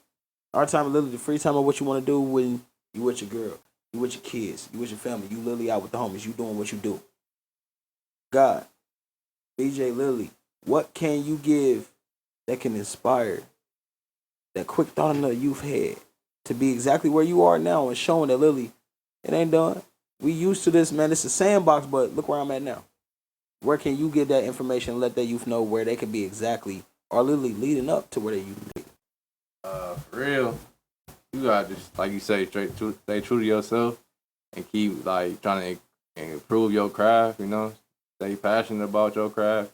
Our time is literally the free time of what you want to do when you with your girl, you with your kids, you with your family, you literally out with the homies, you doing what you do. God, BJ Lily, what can you give that can inspire that quick thought in the youth head to be exactly where you are now and showing that Lily, it ain't done. We used to this, man. It's a sandbox, but look where I'm at now. Where can you get that information and let that youth know where they can be exactly or literally leading up to where they used to be? For real, you gotta just, like you say, stay true to yourself and keep like trying to improve your craft. You know, stay passionate about your craft.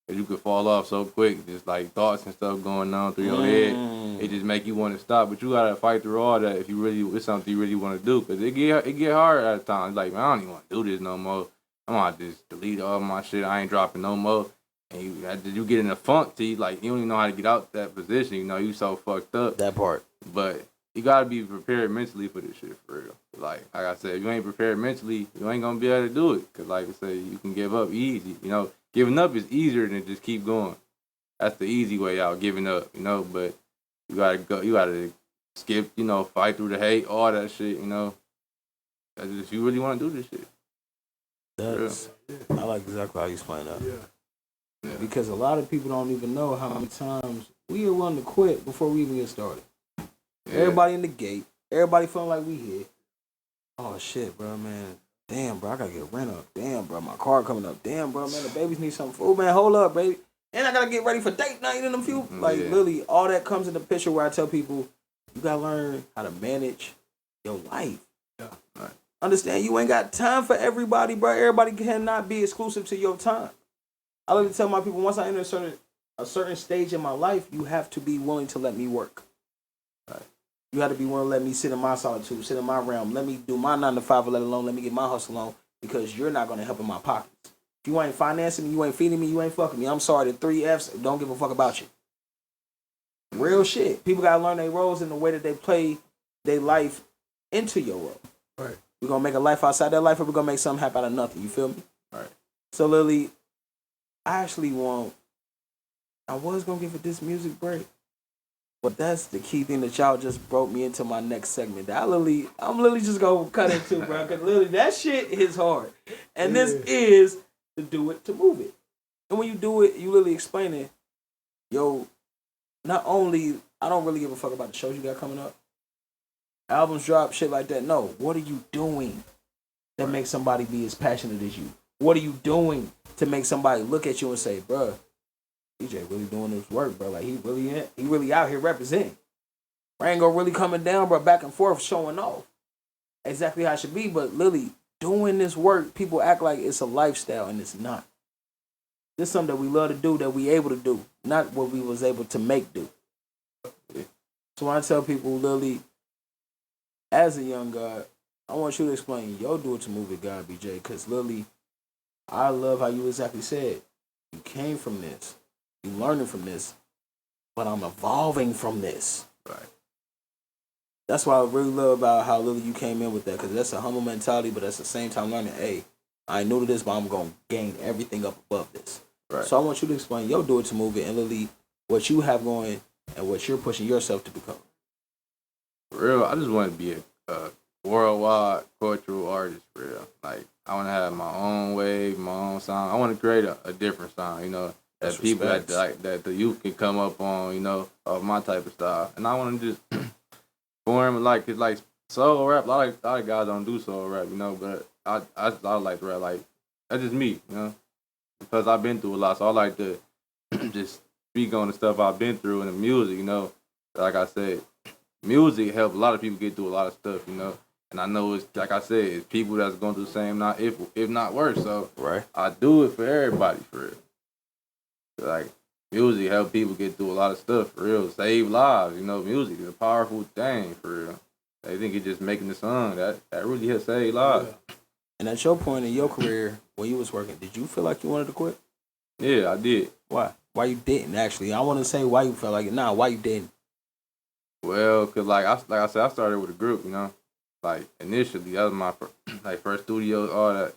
Cause you could fall off so quick, just like thoughts and stuff going on through your head. It just make you want to stop, but you gotta fight through all that if it's something you really want to do. Cause it get hard at times. Like, man, I don't even want to do this no more. I'm gonna just delete all my shit. I ain't dropping no more. And you get in a funk, you don't even know how to get out that position. You know, you so fucked up. That part. But you gotta be prepared mentally for this shit, for real. Like I said, if you ain't prepared mentally, you ain't gonna be able to do it. Cause like I said, you can give up easy. You know, giving up is easier than just keep going. That's the easy way out, giving up. You know, but you gotta skip. You know, fight through the hate, all that shit. You know, that's just, if you really want to do this shit. I like exactly how you explain that. Yeah. Because a lot of people don't even know how many times we are willing to quit before we even get started. Yeah. Everybody in the gate. Everybody feeling like we hit. Oh, shit, bro, man. Damn, bro, I got to get a rent up. Damn, bro, my car coming up. Damn, bro, man, the babies need some food. Man, hold up, baby. And I got to get ready for date night in them few. Like, literally, all that comes in the picture where I tell people, you got to learn how to manage your life. Yeah. Right. Understand, you ain't got time for everybody, bro. Everybody cannot be exclusive to your time. I like to tell my people, once I enter a certain stage in my life, you have to be willing to let me work. Right. You have to be willing to let me sit in my solitude, sit in my realm. Let me do my 9 to 5, let alone let me get my hustle on, because you're not going to help in my pockets. If you ain't financing me, you ain't feeding me, you ain't fucking me. I'm sorry, the 3 Fs don't give a fuck about you. Real shit. People got to learn their roles in the way that they play their life into your role. Right. We're going to make a life outside that life, or we're going to make something happen out of nothing. You feel me? Right. So, Lily, I was going to give it this music break, but that's the key thing that y'all just broke me into my next segment. I'm literally just going to cut into, bro, because literally that shit is hard. And this is to do it, to move it. And when you do it, you literally explain it. Yo, not only, I don't really give a fuck about the shows you got coming up. Albums drop, shit like that. No, what are you doing that makes somebody be as passionate as you? What are you doing to make somebody look at you and say, bruh, DJ really doing this work, bro. Like, he really out here representing. Rango really coming down, bro, back and forth, showing off. Exactly how it should be, but Lily, doing this work, people act like it's a lifestyle, and it's not. This is something that we love to do, that we able to do, not what we was able to make do. So when I tell people, Lily, as a young God, I want you to explain your do it to move it, God, BJ, because Lily, I love how you exactly said, you came from this, you learning from this, but I'm evolving from this. Right. That's what I really love about how Lily you came in with that, because that's a humble mentality, but at the same time learning, hey, I ain't new to this, but I'm going to gain everything up above this. Right. So I want you to explain your do it to move it, and Lily, what you have going and what you're pushing yourself to become. For real, I just want to be a worldwide cultural artist, for real. Like, I want to have my own wave, my own sound. I want to create a different sound, you know, that people that the youth can come up on, you know, of my type of style. And I want to just form like soul rap. A lot of guys don't do soul rap, you know, but I like to rap. Like, that's just me, you know, because I've been through a lot. So I like to just speak on the stuff I've been through in the music, you know. Like I said, music helps a lot of people get through a lot of stuff, you know. And I know it's, like I said, it's people that's going through the same, if not worse. So right. I do it for everybody, for real. Like, music help people get through a lot of stuff, for real. Save lives, you know. Music is a powerful thing, for real. They think it's just making the song. That really has saved lives. Yeah. And at your point in your career, when you was working, did you feel like you wanted to quit? Yeah, I did. Why? Why you didn't, actually? I want to say why you felt like it. Nah, why you didn't? Well, because like I said, I started with a group, you know. Like, initially, that was my first studio, all that.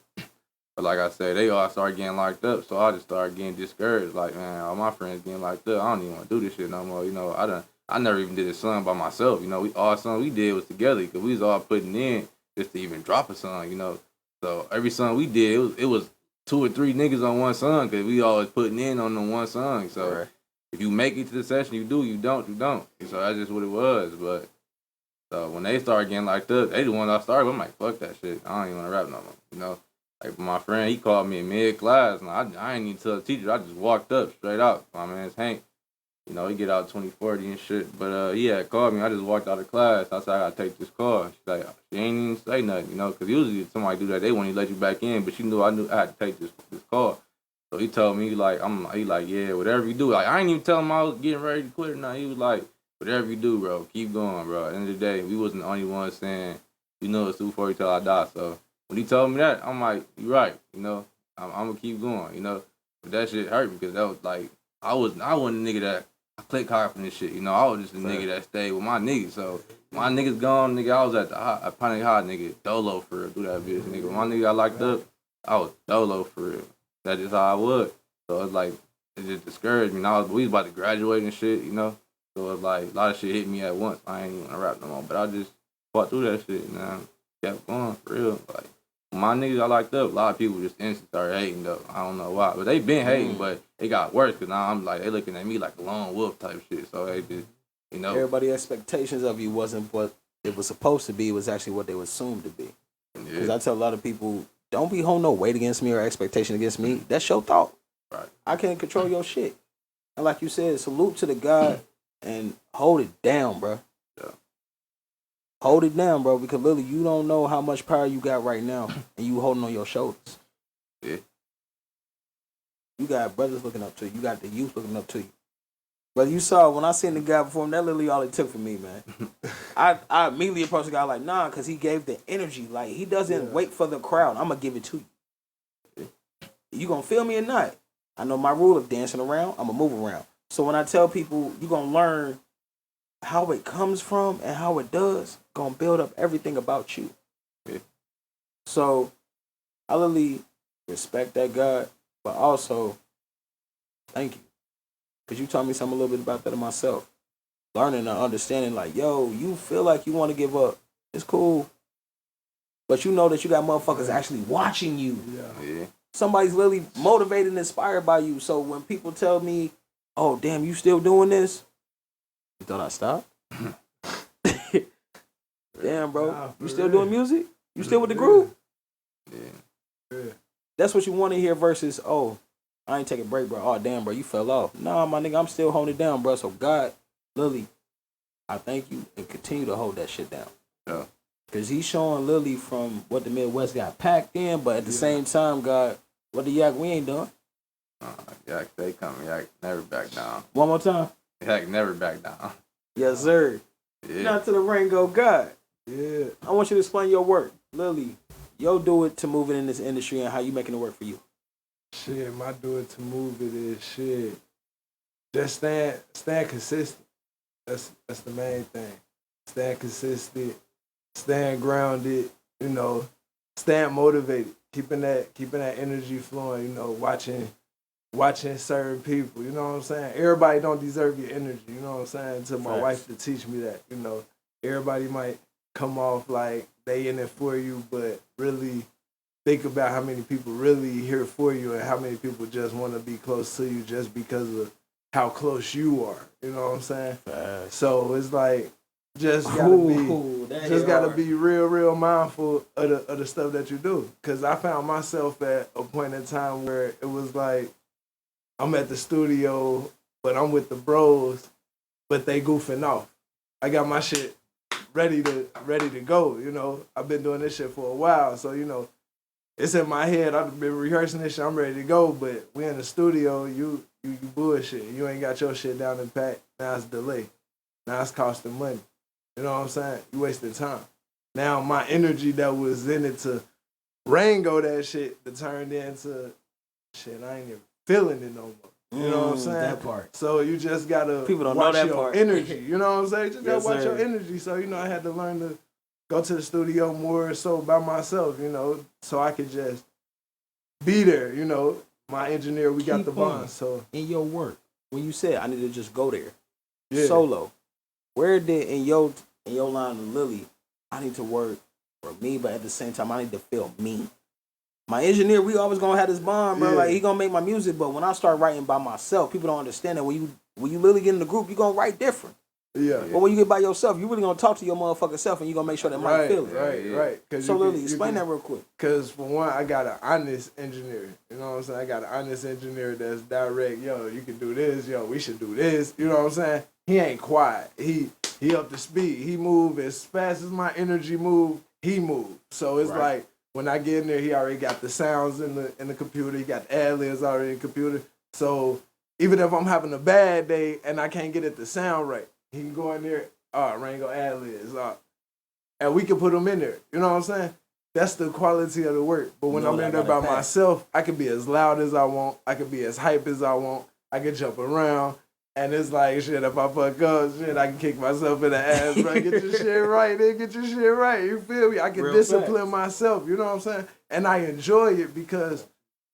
But like I said, they all started getting locked up, so I just started getting discouraged. Like, man, all my friends getting locked up. I don't even want to do this shit no more. You know, I never even did a song by myself. You know, all song we did was together because we was all putting in just to even drop a song. You know, so every song we did, it was 2 or 3 niggas on one song because we always putting in on the one song. So if you make it to the session, you do. You don't, you don't. So that's just what it was. But so when they started getting locked up, they the ones I started with. I'm like, fuck that shit. I don't even want to rap no more. You know. Like my friend, he called me in mid-class, and I ain't even tell the teacher. I just walked up straight out. My man's Hank. You know, he get out 2040 and shit. But he had called me. I just walked out of class. I said, I gotta take this call. She's like, she ain't even say nothing, you know, because usually if somebody do that, they won't even let you back in. But she knew I had to take this call. So he told me, he like, yeah, whatever you do. Like, I ain't even tell him I was getting ready to quit or nothing. He was like, whatever you do, bro, keep going, bro. At the end of the day, we wasn't the only ones saying, you know, it's 240 till I die. So when he told me that, I'm like, you're right, you know, I'm gonna keep going, you know. But that shit hurt me because that was like, I wasn't a nigga that I click hard from this shit, you know. I was just a nigga that stayed with my niggas. So my niggas gone, nigga, I was at the Panic High, nigga, dolo for real, do that bitch, nigga. When my nigga got locked up, I was dolo for real. That's just how I was. So it's like, it just discouraged me. Now we was about to graduate and shit, you know. So it's like, a lot of shit hit me at once. I ain't even gonna rap no more. But I just fought through that shit, and I kept going for real. Like, my niggas got locked up, a lot of people just instantly started hating, though. I don't know why. But they been hating, but it got worse because now I'm like, they looking at me like a lone wolf type shit. So they just, you know. Everybody's expectations of you wasn't what it was supposed to be. It was actually what they were assumed to be. Because I tell a lot of people, don't be holding no weight against me or expectation against me. That's your thought. Right. I can't control your shit. And like you said, salute to the God and hold it down, bro. Yeah. Hold it down, bro, because literally you don't know how much power you got right now and you holding on your shoulders. Yeah. You got brothers looking up to you. You got the youth looking up to you. But you saw, when I seen the guy perform, that literally all it took for me, man. I immediately approached the guy like, nah, because he gave the energy. Like, he doesn't wait for the crowd. I'm going to give it to you. You going to feel me or not? I know my rule of dancing around. I'm going to move around. So when I tell people, you're going to learn how it comes from and how it does, going to build up everything about you. Yeah. So I literally respect that God, but also thank you. Because you taught me something a little bit about that of myself. Learning and understanding, like, yo, you feel like you want to give up. It's cool. But you know that you got motherfuckers actually watching you. Yeah. Somebody's literally motivated and inspired by you. So when people tell me, oh, damn, you still doing this? You thought I stopped? Damn, bro. Nah, you still doing music? You still with the group? Yeah. That's what you want to hear versus, oh, I ain't taking a break, bro. Oh, damn, bro, you fell off. Nah, my nigga, I'm still holding it down, bro. So, God, Lily, I thank you and continue to hold that shit down. Yeah. Because he's showing Lily from what the Midwest got packed in, but at the same time, God, what the yak we ain't done. Yak, they coming. Yak never back down. One more time. Yak never back down. Yes, sir. Yeah. Not to the ring go, God. Yeah. I want you to explain your work. Lily, yo do it to move it in this industry and how you making it work for you. Shit, my do it to move it is shit. Just stand consistent. That's the main thing. Stand consistent, stand grounded, you know, stand motivated, keeping that energy flowing, you know, watching certain people, you know what I'm saying? Everybody don't deserve your energy, you know what I'm saying? Until my wife to teach me that, you know. Everybody might come off like they in it for you, but really think about how many people really here for you and how many people just want to be close to you just because of how close you are. You know what I'm saying? So it's like just gotta be real mindful of the stuff that you do. Cause I found myself at a point in time where it was like I'm at the studio, but I'm with the bros, but they goofing off. I got my shit ready to go. You know, I've been doing this shit for a while, so you know. It's in my head. I've been rehearsing this shit. I'm ready to go, but we in the studio. You bullshit. You ain't got your shit down and packed. Now it's delay. Now it's costing money. You know what I'm saying? You wasted time. Now my energy that was in it to Rango that shit that turned into shit. I ain't even feeling it no more. You know what I'm saying? That part. So you just gotta People don't watch know that your part. energy. You know what I'm saying? Just gotta Yes, watch sir. your energy. So you know I had to learn to go to the studio more so by myself, you know, so I could just be there. You know, my engineer, we got Keep the on. bond. So In your work, when you said I need to just go there, yeah, solo, where did in your line of Lily, I need to work for me, but at the same time I need to feel me. My engineer, we always gonna have this bond, bro. Yeah. Like he gonna make my music, but when I start writing by myself, people don't understand that when you literally get in the group, you gonna write different. yeah. But when you get by yourself, you really gonna talk to your motherfucking self, and you gonna make sure that Mike feel it. Right. So Lily, explain that real quick. Because for one, I got an honest engineer. You know what I'm saying? I got an honest engineer that's direct. Yo, you can do this. Yo, we should do this. You know what I'm saying? He ain't quiet. He up to speed. He move as fast as my energy move. He move. So it's like when I get in there, he already got the sounds in the computer. He got the ad-libs already in the computer. So even if I'm having a bad day and I can't get it to sound right, he can go in there. Rango ad-libs. And we can put them in there. You know what I'm saying? That's the quality of the work. But when I'm in there by myself, I can be as loud as I want. I can be as hype as I want. I can jump around. And it's like, shit, if I fuck up, shit, I can kick myself in the ass, bro. Get your shit right, nigga. Get your shit right. You feel me? I can discipline myself. You know what I'm saying? And I enjoy it because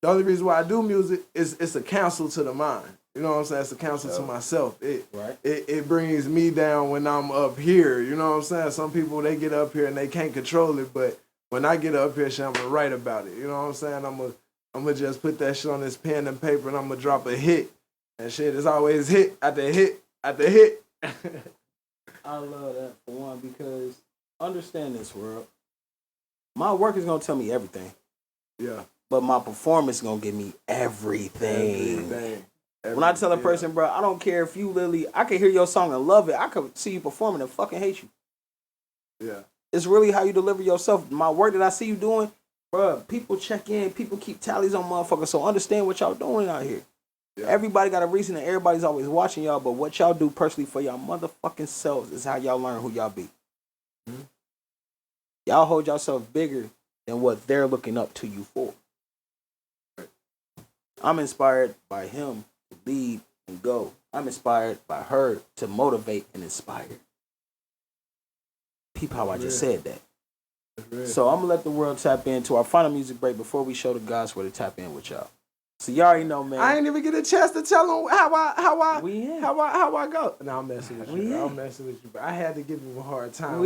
the only reason why I do music is it's a counsel to the mind. You know what I'm saying? It's a counsel to myself. It brings me down when I'm up here. You know what I'm saying? Some people, they get up here and they can't control it. But when I get up here, shit, I'm going to write about it. You know what I'm saying? I'm going to just put that shit on this pen and paper and I'm going to drop a hit. And shit, it's always hit after hit after hit. I love that for one because understand this, world. My work is going to tell me everything. Yeah. But my performance is going to give me everything. When I tell a person, bro, I don't care if you literally, I can hear your song and love it. I could see you performing and fucking hate you. Yeah. It's really how you deliver yourself. My work that I see you doing, bro, people check in, people keep tallies on motherfuckers, so understand what y'all doing out here. Yeah. Everybody got a reason and everybody's always watching y'all, but what y'all do personally for y'all motherfucking selves is how y'all learn who y'all be. Mm-hmm. Y'all hold yourself bigger than what they're looking up to you for. I'm inspired by him to lead and go. I'm inspired by her to motivate and inspire. Peep how I just said that. So I'm going to let the world tap into our final music break before we show the guys where to tap in with y'all. So y'all already know, man. I ain't even get a chance to tell them how I go. No, I'm messing with you. I'm messing with you, but I had to give him a hard time.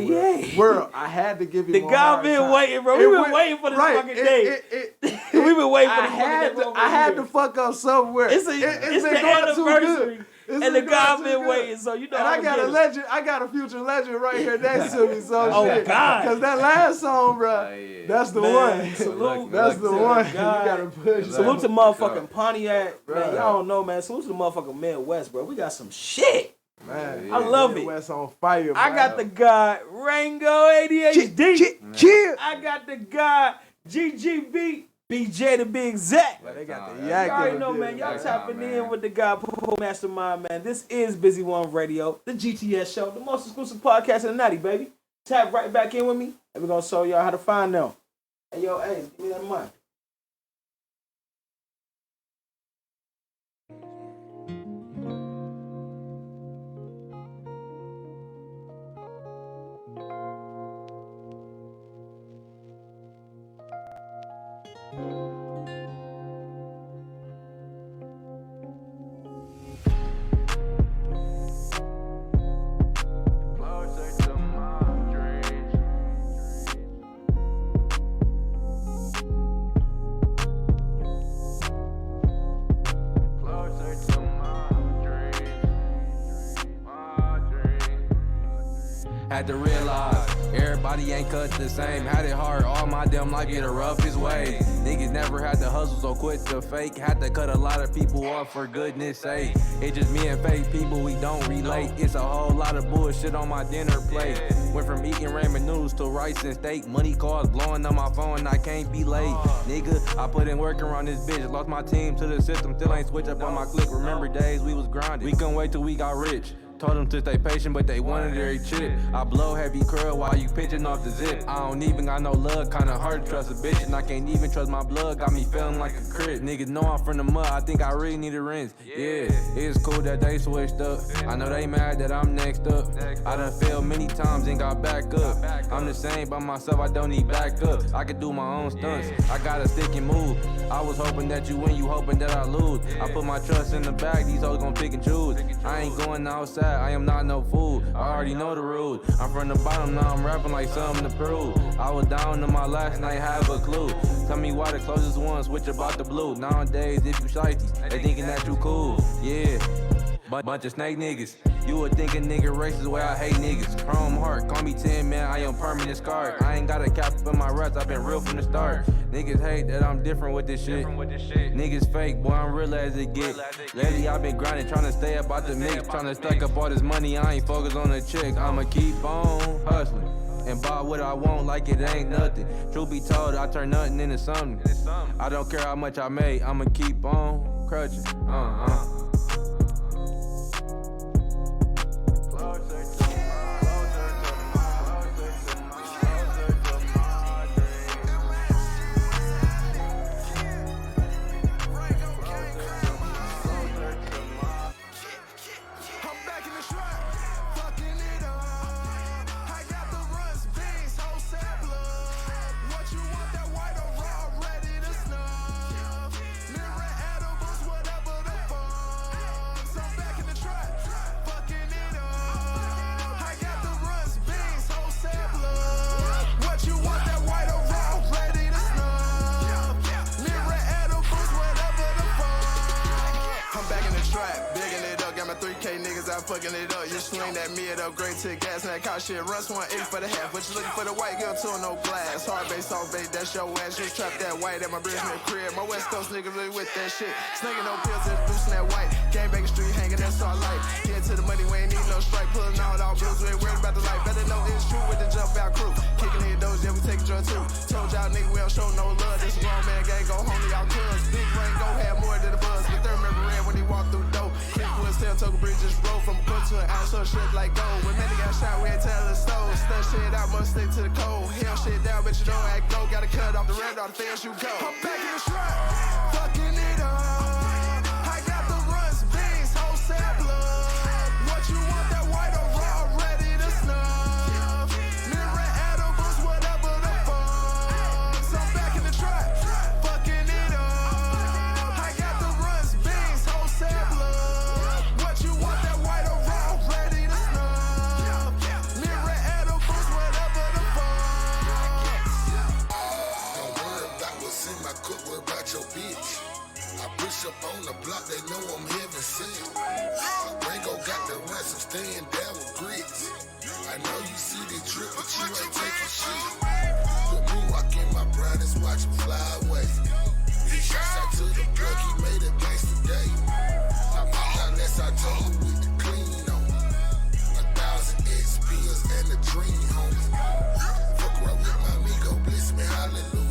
World, I had to give him a hard time. The guy been waiting, bro. We've been waiting for this fucking day. We've been waiting for this fucking day. I had to fuck up somewhere. It's the anniversary. And the guy been waiting, so you know. And I got a legend. I got a future legend right here next to me. So God! Because that last song, bro, that's the one. Salute. That's the one. You gotta push. Salute to motherfucking Pontiac, man. Y'all don't know, man. Salute to the motherfucking Midwest, bro. We got some shit. Man, I love Midwest on fire. I got the guy Rango ADHD. Chill. I got the guy GGB. BJ to be exact. They got the yak. You already know, man. Y'all tapping in with the guy, Poo Mastermind, man. This is Busy One Radio, the GTS Show, the most exclusive podcast in the Natty, baby. Tap right back in with me, and we're going to show y'all how to find them. Hey, yo, hey, give me that mic. Had to realize everybody ain't cut the same. Had it hard, all my damn life get the roughest way. Niggas never had to hustle, so quit the fake. Had to cut a lot of people off for goodness sake. It's just me and fake people, we don't relate. It's a whole lot of bullshit on my dinner plate. Went from eating ramen noodles to rice and steak. Money calls blowing on my phone, I can't be late. Nigga, I put in work around this bitch. Lost my team to the system, still ain't switch up on my click. Remember days we was grinding. We couldn't wait till we got rich. Told them to stay patient, but they wanted every chip. I blow heavy curl while you pitching off the zip. I don't even got no love, kinda hard to trust a bitch. And I can't even trust my blood, got me feeling like a crit. Niggas know I'm from the mud, I think I really need a rinse. Yeah, it's cool that they switched up. I know they mad that I'm next up. I done failed many times and got back up. I'm the same by myself, I don't need backup. I can do my own stunts, I got a stick and move. I was hoping that you win, you hoping that I lose. I put my trust in the bag, these hoes gon' pick and choose. I ain't going outside, I am not no fool. I already know the rules. I'm from the bottom, now I'm rapping like something to prove. I was down to my last night, have a clue. Tell me why the closest one switch about the blue. Nowadays, if you shitey, they thinking that you cool. Yeah, bunch of snake niggas. You would think a nigga racist way I hate niggas. Chrome heart, call me 10, man, I am permanent scarred. I ain't got a cap in my ruts, I've been real from the start. Niggas hate that I'm different with this shit. Niggas fake, boy, I'm real as it get. Lately I've been grinding, trying to stay up out the mix. Trying to stack up all this money, I ain't focused on the chick. I'ma keep on hustling and buy what I want like it ain't nothing. Truth be told, I turn nothing into something. I don't care how much I made, I'ma keep on crutching. Fucking it up, you swing that mid upgrade to gas, and that car shit runs 180 for the half. But you looking for the white girl too, no glass. Hard base, soft base, that's your ass. Just trap that white at my bridge crib. My West Coast nigga really with that shit. Snaking no pills, introducing that white. Game Bacon Street hanging, that's all light. Get to the money, we ain't need no strike. Pulling out all blues, we ain't worried about the light. Better know it's true with the jump out crew. Kicking in those, yeah, we take a drug too. Told y'all nigga, we don't show no love. This grown man gang, go home to y'all cuz. Big brain, go have more than the buzz. But third remember ran when he walked through the door. Quick was tail, took a bridge, just roll from a foot to an ounce. So shit like gold. When many got shot, we ain't tell the stove. Stuff shit out, must stick to the cold. Hell shit down, but you don't act low. Gotta cut off the red, all the things you go. I'm back in the trap, fucking it up. I got the runs, beans, wholesale blood. What you want, that white or raw, ready to snuff. Mirror edibles, whatever the fuck. So I'm back in the trap, fucking it up. I got the runs, beans, wholesale blood. What you want, that white or raw, ready to snuff. Mirror edibles, whatever the fuck. Don't worry about what's in my cup, worry about your bitch. I push up on the block, they know I'm heaven sent. Rango got the rest, I'm staying down with grits. I know you see the drip, but you ain't taking shit. The moonwalk in my brightest, watch him fly away. He shots out to the plug, he made a gangsta day. I might not less I told him with the clean on. 1,000 XPs and a dream, homie. Fuck around with my amigo, bless me, hallelujah.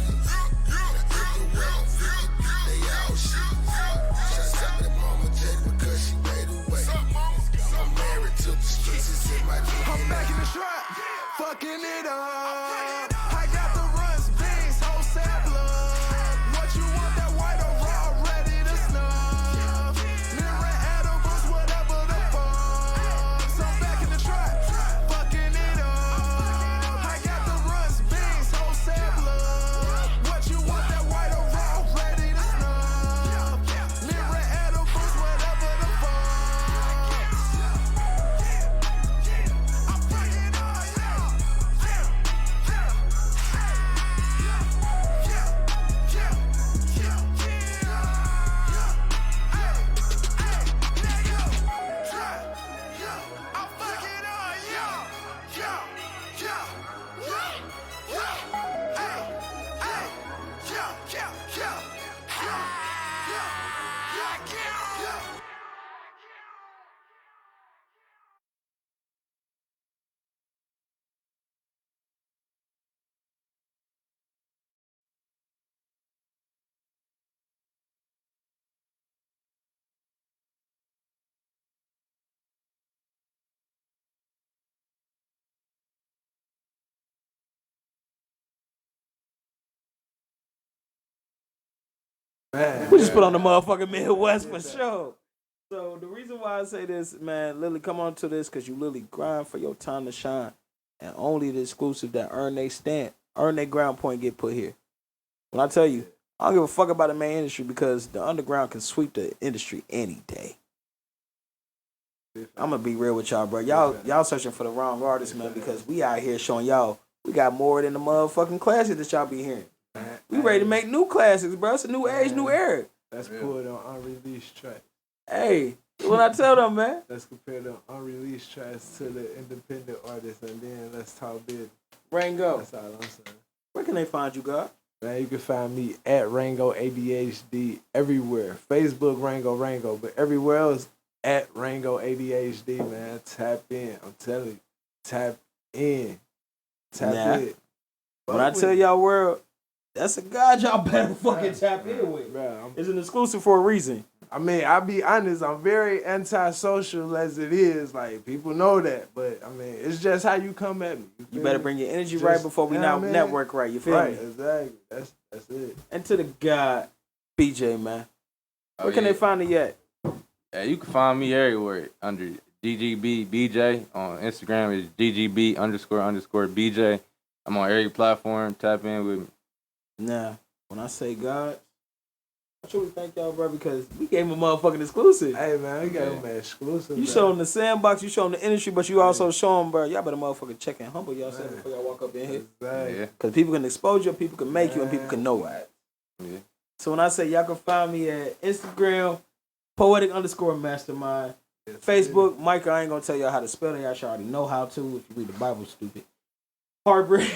Everywhere I'm 50, they all shit. Shots out to Mama J because she made away. I'm married to the streets, it's in my DNA. I'm back in the trap, fucking it up. I got the runs, beans, wholesale blood. Man. We just put on the motherfucking Midwest for sure. So the reason why I say this, man, Lily, come on to this because you literally grind for your time to shine. And only the exclusive that earn they stamp, earn their ground point get put here. When I tell you, I don't give a fuck about the main industry because the underground can sweep the industry any day. I'm gonna be real with y'all, bro. Y'all searching for the wrong artist, man, because we out here showing y'all we got more than the motherfucking classics that y'all be hearing. We ready to make new classics, bro. It's a new age, new era. Let's pull it on unreleased tracks. Hey, what I tell them, man. Let's compare the unreleased tracks to the independent artists, and then let's talk business. Rango. That's all I'm saying. Where can they find you, God? Man, you can find me at Rango ADHD everywhere. Facebook Rango, but everywhere else at Rango ADHD, man. Tap in. I'm telling you. Tap in. Tap in. When I tell y'all world, that's a God y'all better fucking tap in with. Bro, it's an exclusive for a reason. I mean, I'll be honest, I'm very antisocial as it is. Like, people know that. But, I mean, it's just how you come at me. You better bring your energy right before we now network right. You feel me? Right, exactly. That's it. And to the God, BJ, man. Where can they find you at? Yeah, you can find me everywhere under DGB BJ. On Instagram is DGB__BJ. I'm on every platform. Tap in with me. Now, when I say God, I truly thank y'all, bro, because we gave him a motherfucking exclusive. Hey, man, we got him an exclusive. You show him the sandbox, you show him the industry, but you also show him, bro, y'all better motherfucking check and humble yourself before y'all walk up in here. Exactly. Because people can expose you, people can make you, and people can know it. Yeah. So when I say y'all can find me at Instagram, poetic_mastermind. Facebook, Micah, I ain't gonna tell y'all how to spell it. Y'all should already know how to if you read the Bible, stupid. Heartbreak.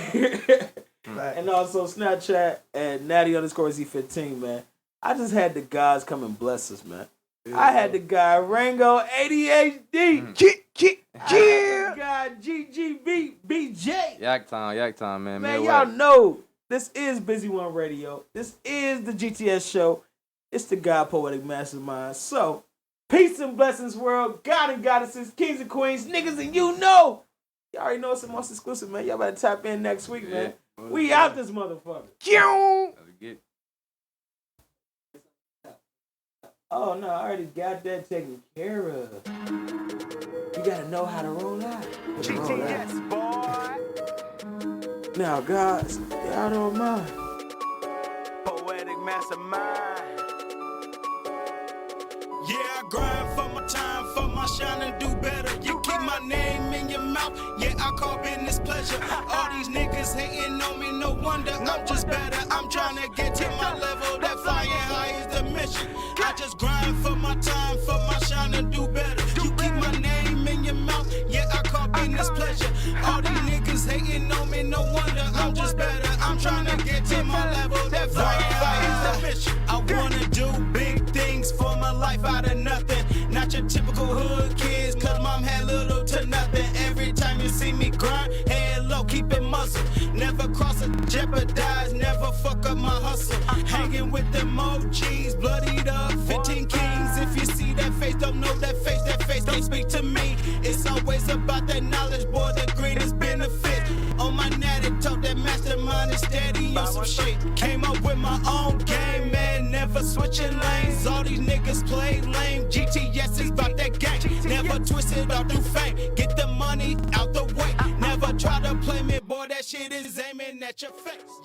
And also Snapchat at Natty_Z15, man. I just had the guys come and bless us, man. Yeah. I had the guy Rango ADHD. I had the guy GGB BJ. Yak time, man. Man, y'all know this is Busy One Radio. This is the GTS Show. It's the God Poetic Mastermind. So, peace and blessings, world. God and goddesses, kings and queens, niggas and you know. Y'all already know it's the most exclusive, man. Y'all better tap in next week, man. We out this motherfucker. Oh, no, I already got that taken care of. You gotta know how to roll out. GTS, boy. Now, guys, y'all don't mind. Poetic mastermind. Yeah, I grind for my time, for my shine and do better. You keep my name in your mouth, yeah, I call business pleasure. All these niggas hating on me, no wonder I'm just better. I'm trying to get to my level, that flying high is the mission. I just grind for my time, for my shine and do better. You keep my name in your mouth, yeah, I call business pleasure. All these niggas hating on me, no wonder I'm just better. I'm trying to get to my level, that flying high is the mission. I wanna do big things for my life out of nothing. Not your typical hood kids, cause mom had little to nothing. Every time you see me grind, head low, keep it muscle. Never cross or jeopardize, never fuck up my hustle. Hanging with them OGs, bloodied up, 15 kings. If you see that face, don't know that face don't speak to me. It's always about that knowledge, boy, the greatest benefit. On my natty talk, that mastermind is steady on some shit. Came up with my own game, man, never switching lanes. All these niggas play lame, GTS is about that gang. Never twisted or do fame, get the money out the way. Never try to play me, boy, that shit is aiming at your face.